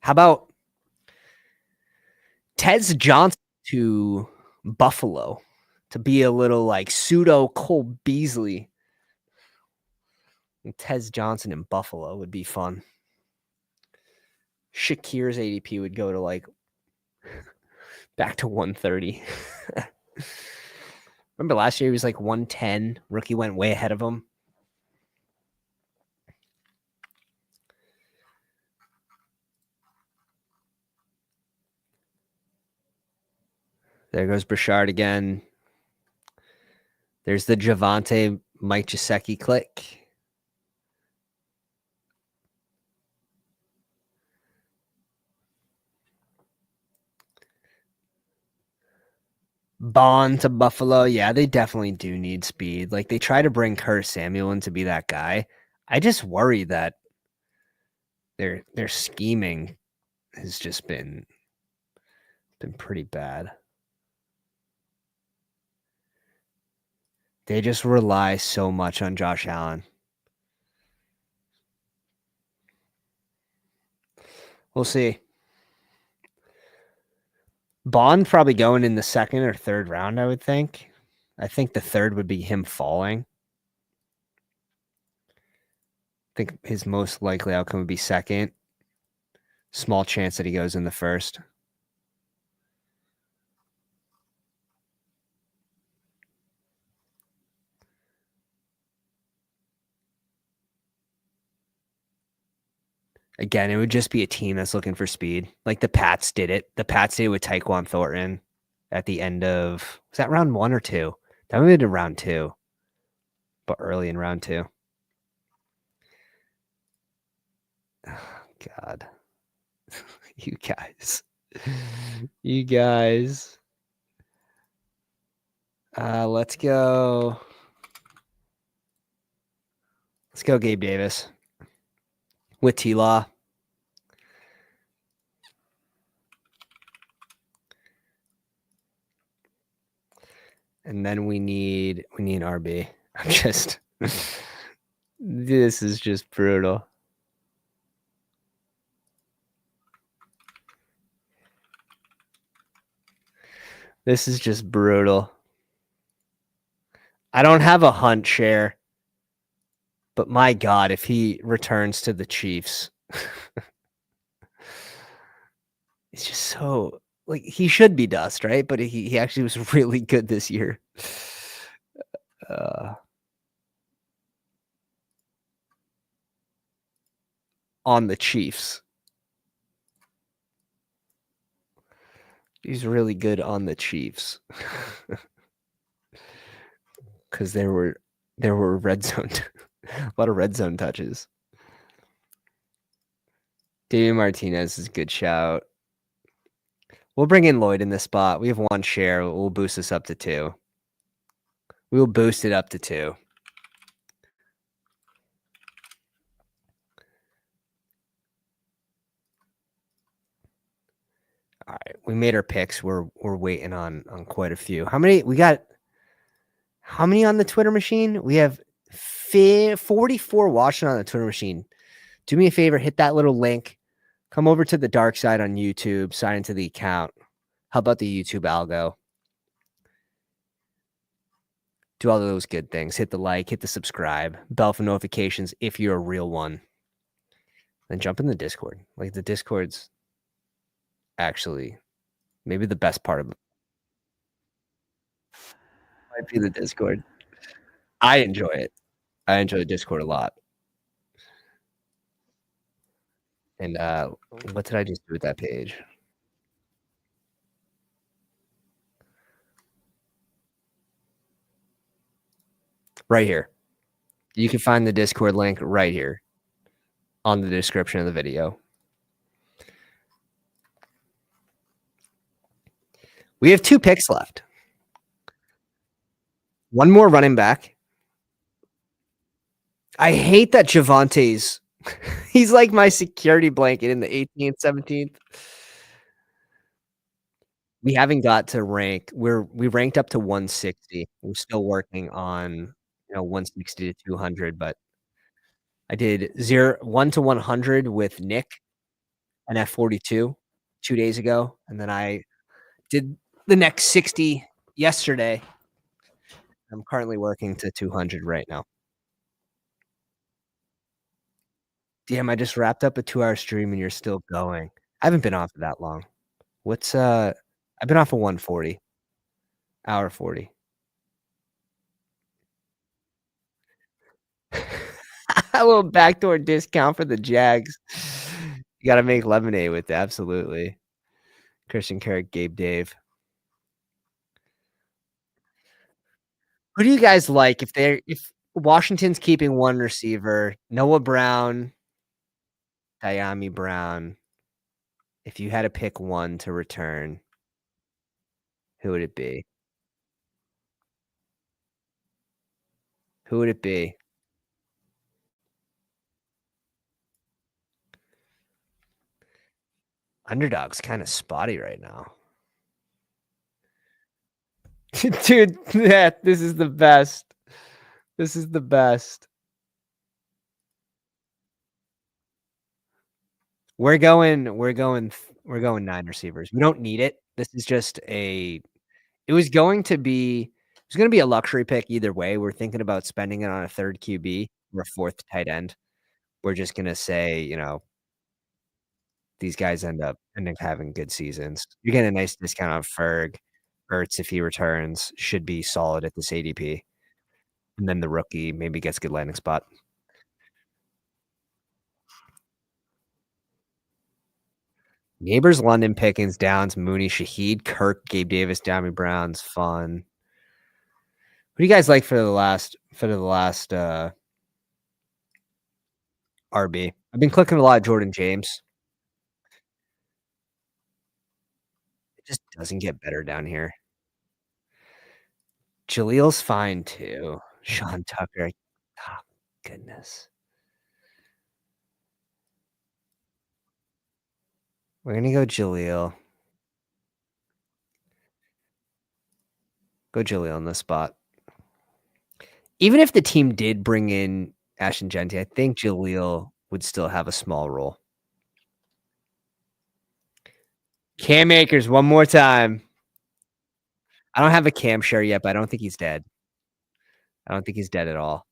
[SPEAKER 1] How about Tez Johnson to Buffalo to be a little like pseudo Cole Beasley? And Tez Johnson in Buffalo would be fun. Shakir's ADP would go to like back to 130. Remember last year he was like 110. Rookie went way ahead of him. There goes Brashard again. There's the Javante Mike Gesicki click. Bond to Buffalo. Yeah, they definitely do need speed. Like, they try to bring Curtis Samuel in to be that guy. I just worry that their scheming has just been pretty bad. They just rely so much on Josh Allen. We'll see. Bond probably going in the second or third round, I would think. I think the third would be him falling. I think his most likely outcome would be second. Small chance that he goes in the first. Again, it would just be a team that's looking for speed. Like the Pats did it. The Pats did it with Tyquan Thornton at the end of, was that round 1 or 2? That would have been round 2, but early in round 2. Oh, God. You guys. You guys. Let's go. Let's go Gabe Davis with T-Law. And then we need RB. I'm just this is just brutal. This is just brutal. I don't have a Hunt share, but my God, if he returns to the Chiefs, it's just so like he should be dust, right? But he actually was really good this year. On the Chiefs. He's really good on the Chiefs. Because there were red zone a lot of red zone touches. David Martinez is a good shout. We'll bring in Lloyd in this spot. We have 1 share. We'll boost this up to 2. We will boost it up to 2. All right, we made our picks. We're waiting on quite a few. How many we got? How many on the Twitter machine? We have 44 watching on the Twitter machine. Do me a favor, hit that little link. Come over to the dark side on YouTube, sign into the account. How about the YouTube algo? Do all of those good things. Hit the like, hit the subscribe, bell for notifications if you're a real one. Then jump in the Discord. Like the Discord's actually maybe the best part of it. Might be the Discord. I enjoy it. I enjoy the Discord a lot. And what did I just do with that page? Right here. You can find the Discord link right here on the description of the video. We have 2 picks left. 1 more running back. I hate that Javante's he's like my security blanket in the 18th, 17th. We haven't got to rank. We ranked up to 160. We're still working on, 160 to 200, but I did 1 to 100 with Nick and F42 2 days ago, and then I did the next 60 yesterday. I'm currently working to 200 right now. Damn, I just wrapped up a 2-hour stream and you're still going. I haven't been off for that long. What's I've been off of 140. Hour 40. A little backdoor discount for the Jags. You gotta make lemonade with it, absolutely. Christian Carrick, Gabe Dave. Who do you guys like if Washington's keeping one receiver, Noah Brown, Diami Brown, if you had to pick one to return, who would it be? Who would it be? Underdog's kinda spotty right now. Dude, yeah, this is the best. This is the best. We're going 9 receivers. We don't need it. This is just a it was going to be it was gonna be a luxury pick either way. We're thinking about spending it on a 3rd QB or a 4th tight end. We're just gonna say, these guys end up having good seasons. You're getting a nice discount on Ferg. Ertz, if he returns, should be solid at this ADP, and then the rookie maybe gets a good landing spot. Neighbors, London, Pickens, Downs, Mooney, Shaheed, Kirk, Gabe Davis, Dammy Brown's fun. Who do you guys like for the last RB? I've been clicking a lot of Jordan James. It just doesn't get better down here. Jaleel's fine too. Sean Tucker. Oh, goodness. We're gonna go Jaleel. Go Jaleel in this spot. Even if the team did bring in Ashton Genty, I think Jaleel would still have a small role. Cam Akers, one more time. I don't have a Cam share yet, but I don't think he's dead. I don't think he's dead at all.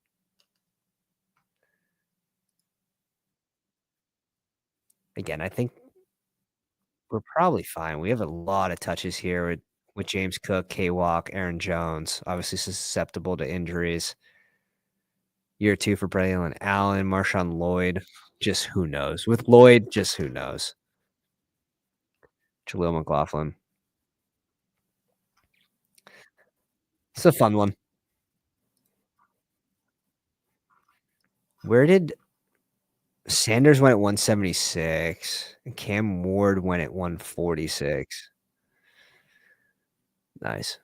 [SPEAKER 1] Again, I think we're probably fine. We have a lot of touches here with James Cook, K-Walk, Aaron Jones, obviously susceptible to injuries. Year 2 for Braylon Allen, Marshawn Lloyd, just who knows? With Lloyd, just who knows? Jaleel McLaughlin. It's a fun one. Where did Sanders went at 176, and Cam Ward went at 146. Nice.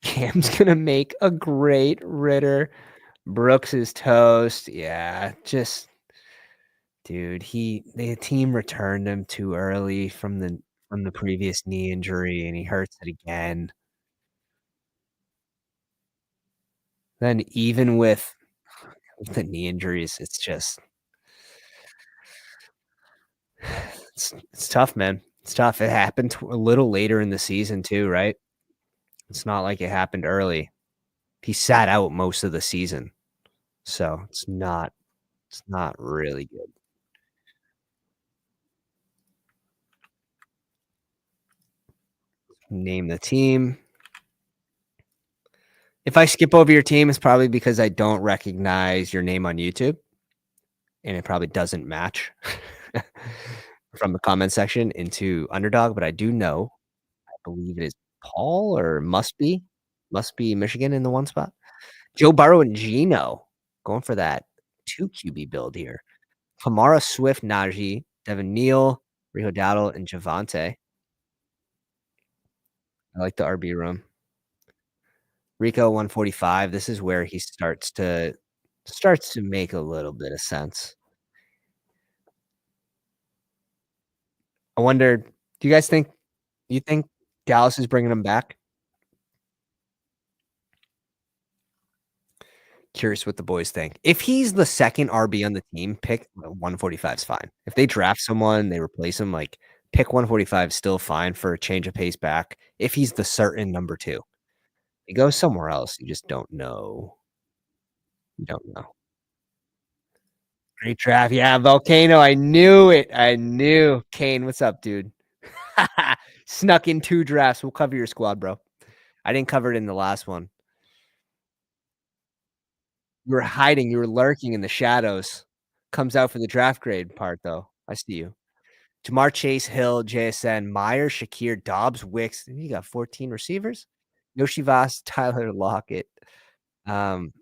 [SPEAKER 1] Cam's gonna make a great Ritter. Brooks is toast. Yeah, just dude, the team returned him too early from the previous knee injury, and he hurts it again. Then even with the knee injuries, it's just it's tough, man. It's tough. It happened a little later in the season too, right? It's not like it happened early. He sat out most of the season, so it's not really good. Name the team. If I skip over your team, it's probably because I don't recognize your name on YouTube, and it probably doesn't match from the comment section into Underdog, but I do know, I believe it is Paul or must be Michigan in the one spot. Joe Burrow and Geno going for that 2 QB build here. Kamara, Swift, Najee, Devin Neal, Riho Dowdle, and Javante. I like the RB room. Rico 145. This is where he starts to make a little bit of sense. I wonder, do you think Dallas is bringing him back? Curious what the boys think. If he's the second RB on the team, pick 145 is fine. If they draft someone, they replace him, like, pick 145 still fine for a change of pace back if he's the certain number 2. He goes somewhere else, you just don't know. You don't know. Great draft. Yeah, Volcano, I knew it. I knew. Kane, what's up, dude? Snuck in 2 drafts. We'll cover your squad, bro. I didn't cover it in the last one. You were hiding, you were lurking in the shadows. Comes out for the draft grade part, though. I see you. Jamar Chase, Hill, JSN, Meyer, Shakir, Dobbs, Wicks. You got 14 receivers? Yoshi Voss, Tyler Lockett. Um,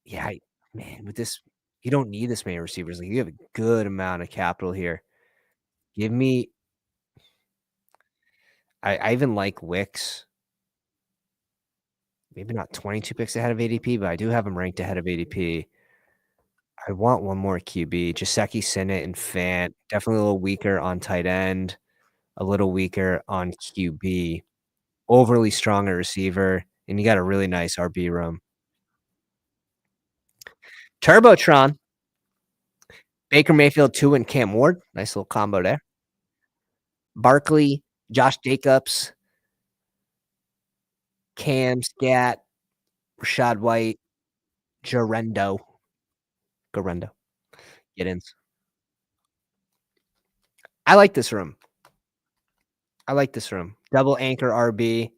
[SPEAKER 1] yeah, man, with this, you don't need this many receivers. Like, you have a good amount of capital here. Give me, I even like Wicks. Maybe not 22 picks ahead of ADP, but I do have him ranked ahead of ADP. I want one more QB. Jaceki, Sinnott, and Fant. Definitely a little weaker on tight end, a little weaker on QB. Overly strong at receiver, and you got a really nice RB room. Turbotron, Baker Mayfield 2 and Cam Ward. Nice little combo there. Barkley, Josh Jacobs, Cam Scat, Rashad White, Jarendo. Garendo. Get ins. I like this room. I like this room. Double anchor RB.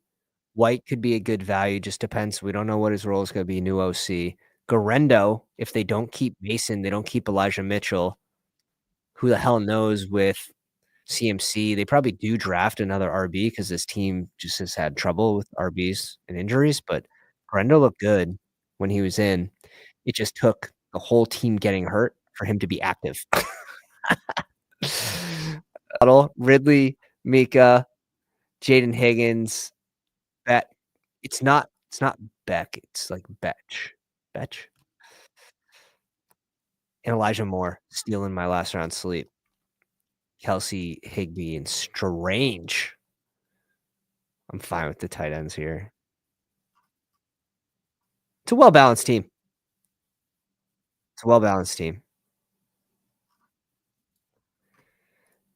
[SPEAKER 1] White could be a good value, just depends. We don't know what his role is gonna be, new OC. Garendo, if they don't keep Mason, they don't keep Elijah Mitchell, who the hell knows with CMC? They probably do draft another RB because this team just has had trouble with RBs and injuries, but Garendo looked good when he was in. It just took the whole team getting hurt for him to be active. Ridley, Mika, Jaden Higgins, Bet. It's not Beck, it's like Betch. Betch? And Elijah Moore stealing my last round sleep. Kelsey, Higbee, and Strange. I'm fine with the tight ends here. It's a well-balanced team. It's a well-balanced team.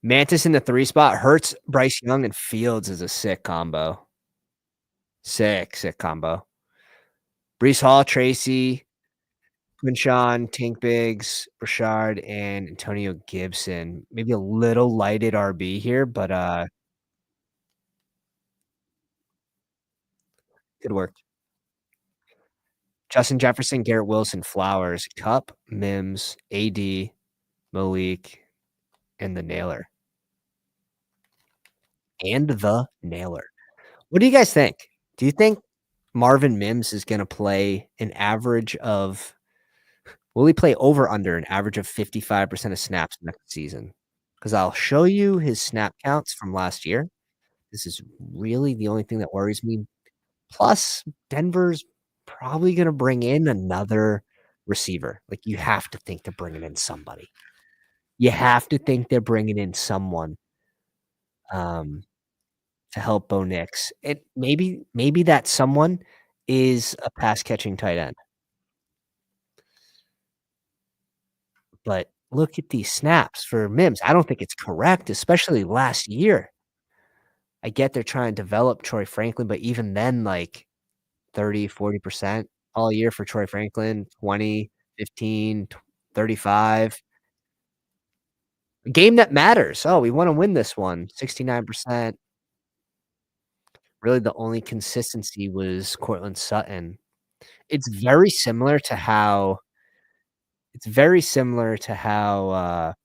[SPEAKER 1] Mantis in the 3 spot. Hurts, Bryce Young, and Fields is a sick combo. Sick combo. Breece Hall, Tracy, Quinshawn, Tank Biggs, Rashard, and Antonio Gibson. Maybe a little lighted RB here, but good work. Justin Jefferson, Garrett Wilson, Flowers, Cup, Mims, AD, Malik, and the Nailer. And the Nailer. What do you guys think? Do you think Marvin Mims is gonna play an average of will he play over under an average of 55% of snaps next season? Because I'll show you his snap counts from last year. This is really the only thing that worries me. Plus, Denver's probably gonna bring in another receiver. Like, you have to think they're bringing in somebody. You have to think they're bringing in someone, um, to help Bo Nix. It maybe that someone is a pass catching tight end. But look at these snaps for Mims. I don't think it's correct, especially last year. I get they're trying to develop Troy Franklin, but even then, like 30, 40% all year for Troy Franklin, 20, 15, 35. A game that matters. Oh, we wanna win this one, 69%. Really, the only consistency was Courtland Sutton. It's very similar to how it's very similar to how,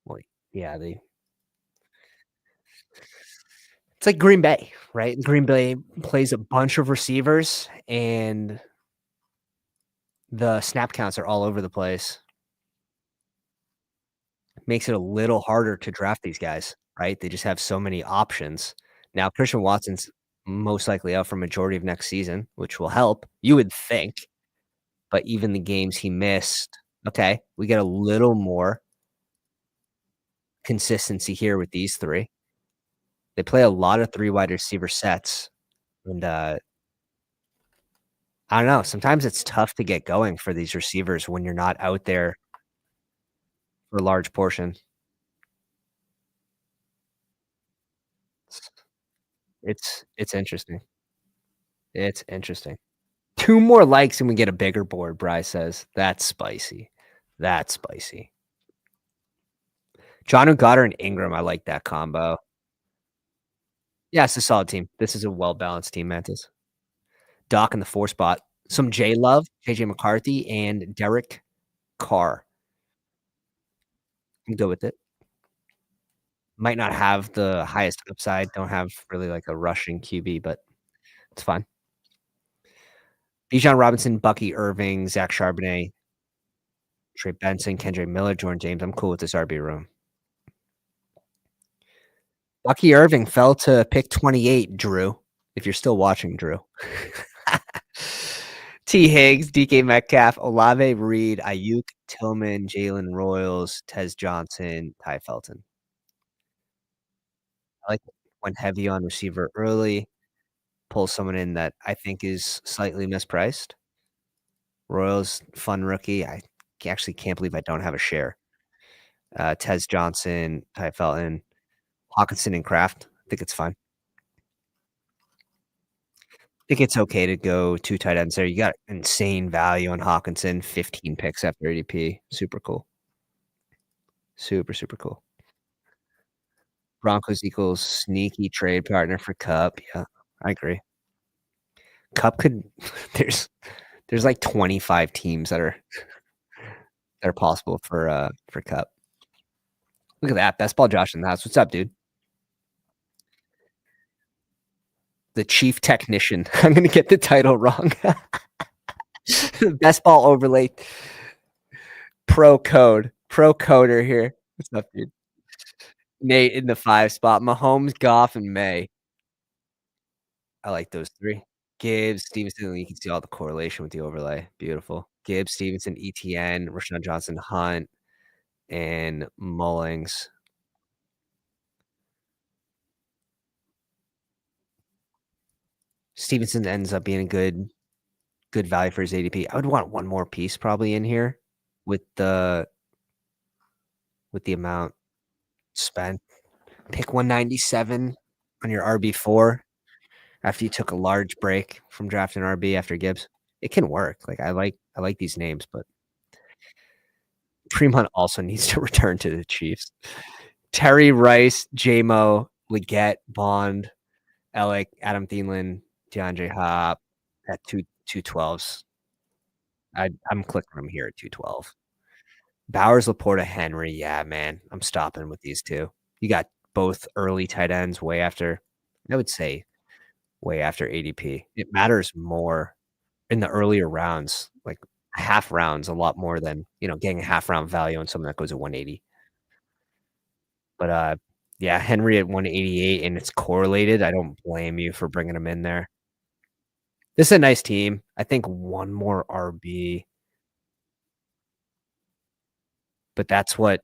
[SPEAKER 1] well, yeah, they it's like Green Bay, right? Green Bay plays a bunch of receivers, and the snap counts are all over the place. Makes it a little harder to draft these guys, right? They just have so many options. Now, Christian Watson's most likely out for majority of next season, which will help, you would think, but even the games he missed okay, we get a little more consistency here with these 3. They play a lot of 3 wide receiver sets, and, I don't know, sometimes it's tough to get going for these receivers when you're not out there for a large portion. It's interesting. It's interesting. 2 more likes and we get a bigger board, Bryce says. That's spicy. That's spicy. Jonnu Goddard and Ingram, I like that combo. Yeah, it's a solid team. This is a well-balanced team, Mantis. Doc in the 4 spot. Some J Love, JJ McCarthy, and Derek Carr. I'm good with it. Might not have the highest upside, don't have really, like, a rushing QB, but it's fine. Bijan Robinson, Bucky Irving, Zach Charbonnet, Trey Benson, Kendrick Miller, Jordan James. I'm cool with this RB room. Bucky Irving fell to pick 28, Drew, if you're still watching, Drew. T. Higgs, DK Metcalf, Olave Reed, Ayuk, Tillman, Jalen Royals, Tez Johnson, Ty Felton. I like went heavy on receiver early, pull someone in that I think is slightly mispriced. Royals, fun rookie. I actually can't believe I don't have a share. Tez Johnson, Ty Felton, Hawkinson, and Kraft. I think it's fine. I think it's okay to go 2 tight ends there. You got insane value on Hawkinson, 15 picks after ADP. Super cool. Super, super cool. Broncos equals sneaky trade partner for Cup. Yeah, I agree. Cup could there's like 25 teams that are possible for Cup. Look at that. Best ball Josh in the house. What's up, dude? The chief technician. I'm gonna get the title wrong. Best ball overlay pro code. Pro coder here. What's up, dude? Nate in the 5 spot. Mahomes, Goff, and May. I like those 3. Gibbs, Stevenson, you can see all the correlation with the overlay. Beautiful. Gibbs, Stevenson, ETN, Rashawn Johnson, Hunt, and Mullings. Stevenson ends up being a good value for his ADP. I would want one more piece probably in here with the amount spent. Pick 197 on your RB4 after you took a large break from drafting RB after Gibbs. It can work. Like I like these names, but Fremont also needs to return to the Chiefs. Terry Rice, JMO, Leggett, Bond, Alec, Adam Thielen, DeAndre Hop at 212s. I'm clicking them here at 212. Bowers, Laporta, Henry. Yeah, man. I'm stopping with these two. You got both early tight ends way after, I would say way after ADP. It matters more in the earlier rounds, like half rounds, a lot more than, getting a half round value on someone that goes at 180. But yeah, Henry at 188 and it's correlated. I don't blame you for bringing him in there. This is a nice team. I think one more RB, but that's what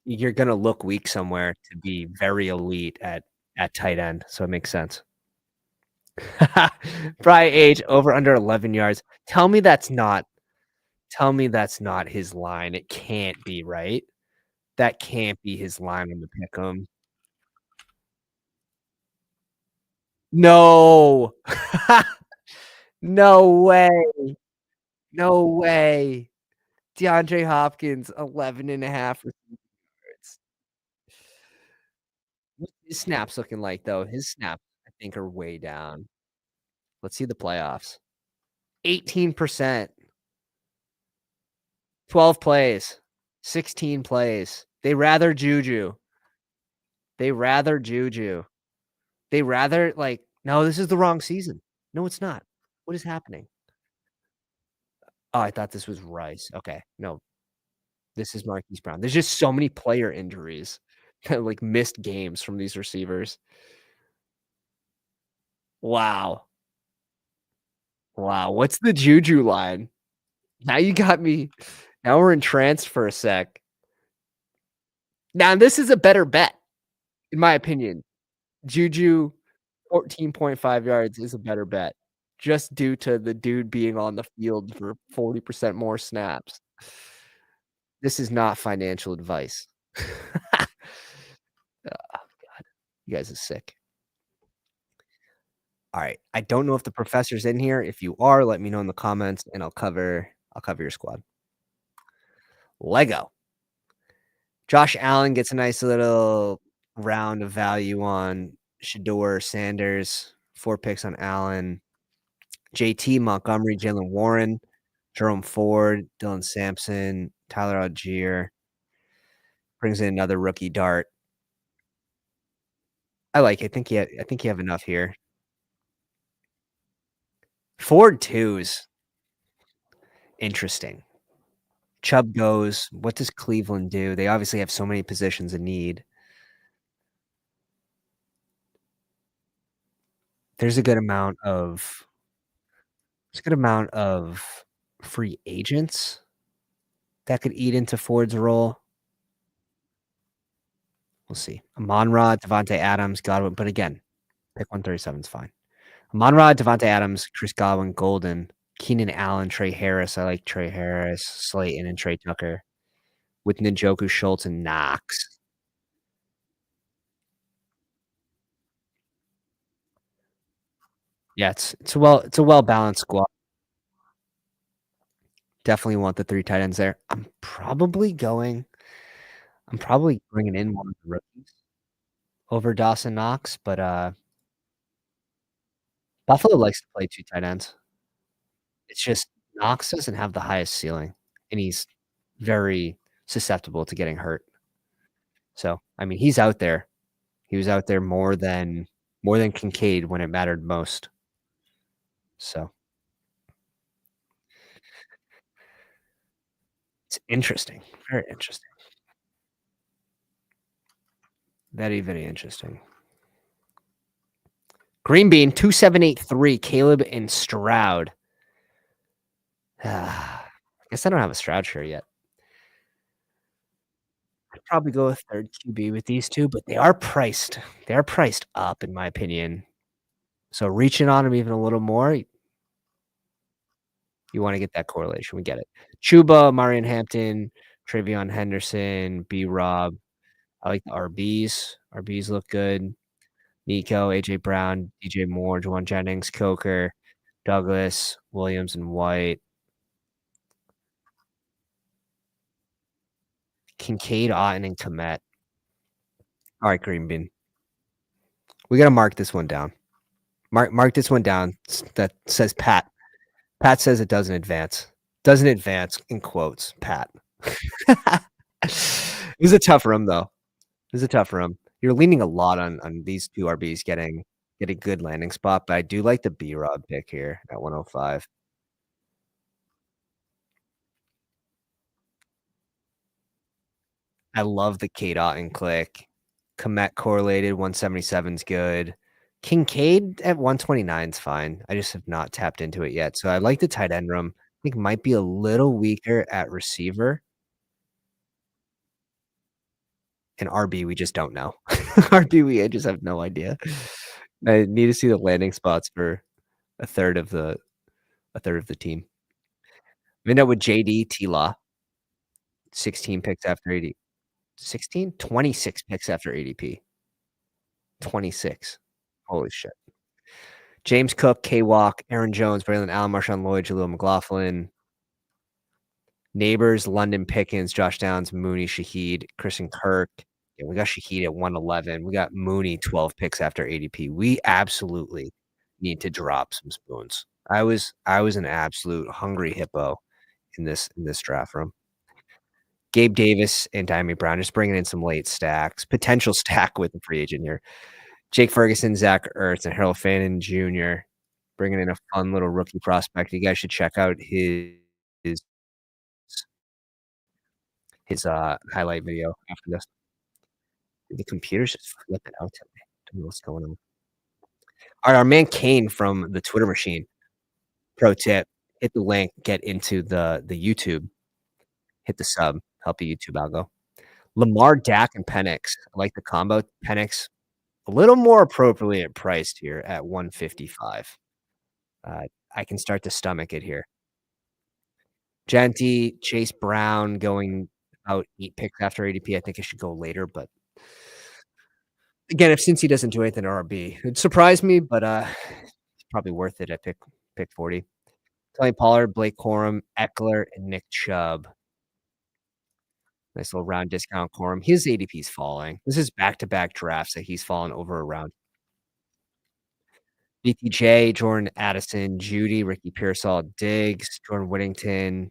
[SPEAKER 1] you're gonna look weak somewhere to be very elite at tight end, so it makes sense. Brian Age over under 11 yards. Tell me that's not his line. It can't be, right? That can't be his line on the pick'em. No. No way. No way. DeAndre Hopkins, 11.5 receiving yards. What's his snaps looking like, though? His snaps, I think, are way down. Let's see the playoffs. 18%, 12 plays, 16 plays. They rather Juju. They rather Juju. They rather, like, no, this is the wrong season. No, it's not. What is happening? Oh, I thought this was Rice. Okay. No, this is Marquise Brown. There's just so many player injuries, like missed games from these receivers. Wow. Wow. What's the Juju line? Now you got me. Now we're entranced for a sec. Now this is a better bet, in my opinion. Juju 14.5 yards is a better bet, just due to the dude being on the field for 40% more snaps. This is not financial advice. Ah, you guys are sick. Alright, I don't know if the professor's in here. If you are, let me know in the comments, and I'll cover your squad. Lego. Josh Allen gets a nice little round of value on Shedeur Sanders, 4 picks on Allen, JT, Montgomery, Jalen Warren, Jerome Ford, Dylan Sampson, Tyler Algier. Brings in another rookie dart. I like it. I think you have enough here. Ford twos. Interesting. Chubb goes. What does Cleveland do? They obviously have so many positions in need. There's a good amount of there's a good amount of free agents that could eat into Ford's role. We'll see. Amon-Ra, Devontae Adams, Godwin, but again, pick 137 is fine. Amon-Ra, Devontae Adams, Chris Godwin, Golden, Keenan Allen, Trey Harris. I like Trey Harris, Slayton, and Trey Tucker with Njoku, Schultz, and Knox. Yeah, it's a well-balanced squad. Definitely want the 3 tight ends there. I'm probably bringing in one of the rookies over Dawson Knox, but, Buffalo likes to play 2 tight ends. It's just Knox doesn't have the highest ceiling, and he's very susceptible to getting hurt. So, I mean, he's out there. He was out there more than Kincaid when it mattered most. So, it's interesting. Very interesting. Very, very interesting. Green Bean 2783, Caleb and Stroud. I guess I don't have a Stroud share yet. I'd probably go with 3rd QB with these 2, but they are priced up in my opinion. So reaching on them even a little more, you wanna get that correlation, we get it. Chuba, Marion Hampton, Travion Henderson, B-Rob. I like the RBs. RBs look good. Nico, AJ Brown, DJ Moore, Juwan Jennings, Coker, Douglas, Williams, and White. Kincaid, Otton, and Kmet. Alright, Green Bean. We gotta mark this one down. Mark this one down that says Pat. Pat says it doesn't advance. Doesn't advance in quotes, Pat. It was a tough room, though. It was a tough room. You're leaning a lot on these 2 RBs getting good landing spot, but I do like the B-Rob pick here at 105. I love the K-Dot and click. Komet correlated, 177 is good. Kincaid at 129 is fine. I just have not tapped into it yet. So I like the tight end room. I think might be a little weaker at receiver. And RB, we just don't know. RB, I just have no idea. I need to see the landing spots for a third of the a third of the team. We end up with JD T-Law, 16 picks after 80. 16? 26 picks after ADP. 26. Holy shit. James Cook, K-Walk, Aaron Jones, Braylon Allen, Marshawn Lloyd, Jaleel McLaughlin, Neighbors, London Pickens, Josh Downs, Mooney, Shaheed, Christian Kirk. Yeah, we got Shaheed at 111. We got Mooney 12 picks after ADP. We absolutely need to drop some spoons. I was an absolute hungry hippo in this draft room. Gabe Davis and Diami Brown just bringing in some late stacks, potential stack with the free agent here. Jake Ferguson, Zach Ertz, and Harold Fannin Jr. bringing in a fun little rookie prospect. You guys should check out his highlight video after this. The computer's just flipping out today. Don't know what's going on. Alright, our man Kane from the Twitter machine. Pro tip, hit the link, get into the YouTube, hit the sub, help your YouTube algo. Lamar, Dak, and Penix. I like the combo. Penix, a little more appropriately priced here at 155. Uh, I can start to stomach it here. Genty, Chase Brown going out 8 picks after ADP. I think it should go later, but again, if since he doesn't do anything at RB, it'd surprise me, but it's probably worth it at pick 40. Tony Pollard, Blake Corum, Eckler, and Nick Chubb. Nice little round discount Corum. His ADP is falling. This is back-to-back drafts that he's fallen over a round. BTJ, Jordan Addison, Judy, Ricky Pearsall, Diggs, Jordan Whittington,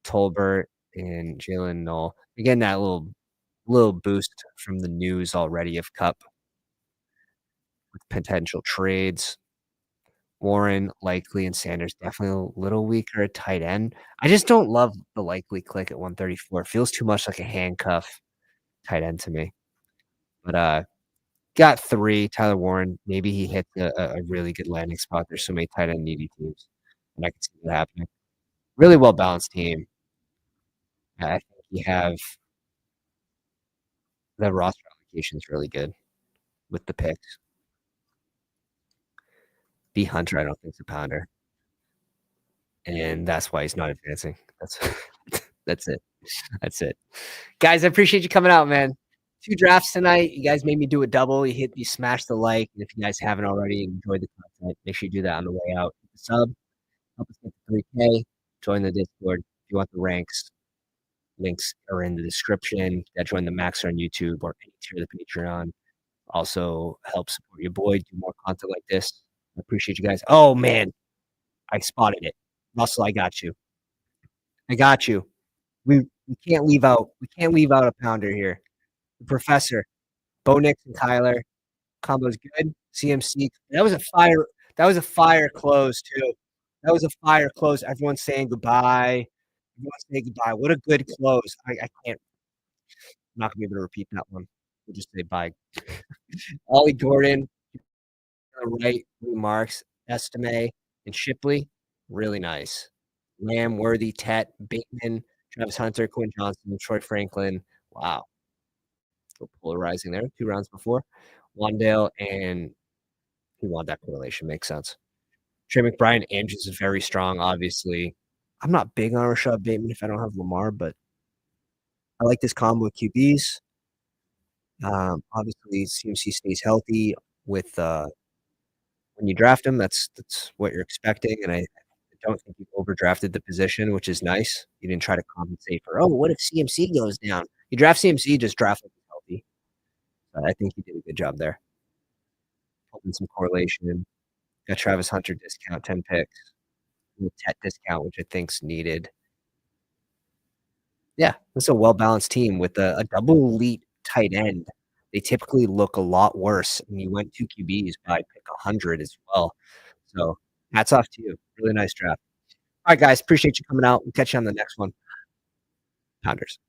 [SPEAKER 1] Tolbert, and Jalen Knoll. Again, that little A little boost from the news already of Cup with potential trades. Warren, Likely, and Sanders definitely a little weaker at tight end. I just don't love the Likely click at 134. It feels too much like a handcuff tight end to me. But, got 3, Tyler Warren, maybe he hits a really good landing spot. There's so many tight end needy teams, and I can see that happening. Really well-balanced team. I think you have the roster allocation is really good with the picks. B. Hunter, I don't think is a pounder, and that's why he's not advancing. That's that's it. That's it. Guys, I appreciate you coming out, man. 2 drafts tonight. You guys made me do a double. You smashed the like, and if you guys haven't already enjoyed the content, make sure you do that on the way out. Hit the sub, help us get to 3K, join the Discord. If you want the ranks, links are in the description. Yeah, join the Max on YouTube or any tier of the Patreon. Also help support your boy, do more content like this. I appreciate you guys. Oh man, I spotted it. Russell, I got you. I got you. We can't leave out a pounder here. The professor, Bo Nix and Kyler. Combo's good. CMC. That was a fire close too. That was a fire close. Everyone's saying goodbye. Everyone's saying goodbye. What a good close. I can't. I'm not gonna be able to repeat that one. We'll just say bye. Ollie Gordon, right, remarks, Estime, and Shipley, really nice. Lamb, Worthy, Tet, Bateman, Travis Hunter, Quinn Johnson, Troy Franklin. Wow, so polarizing there. 2 rounds before. Wandale and he wanted that correlation. Makes sense. Trey McBride, Andrews is very strong, obviously. I'm not big on Rashad Bateman if I don't have Lamar, but I like this combo with QBs. Obviously, CMC stays healthy with when you draft him. That's what you're expecting, and I don't think you overdrafted the position, which is nice. You didn't try to compensate for, oh, what if CMC goes down? You draft CMC, just draft him healthy. I think you did a good job there. Hoping some correlation. Got Travis Hunter discount, 10 picks. Tet discount, which I think's needed. Yeah, it's a well-balanced team with a double elite tight end. They typically look a lot worse, and you went 2 QBs by pick 100 as well. So hats off to you. Really nice draft. All right, guys, appreciate you coming out. We'll catch you on the next one. Pounders.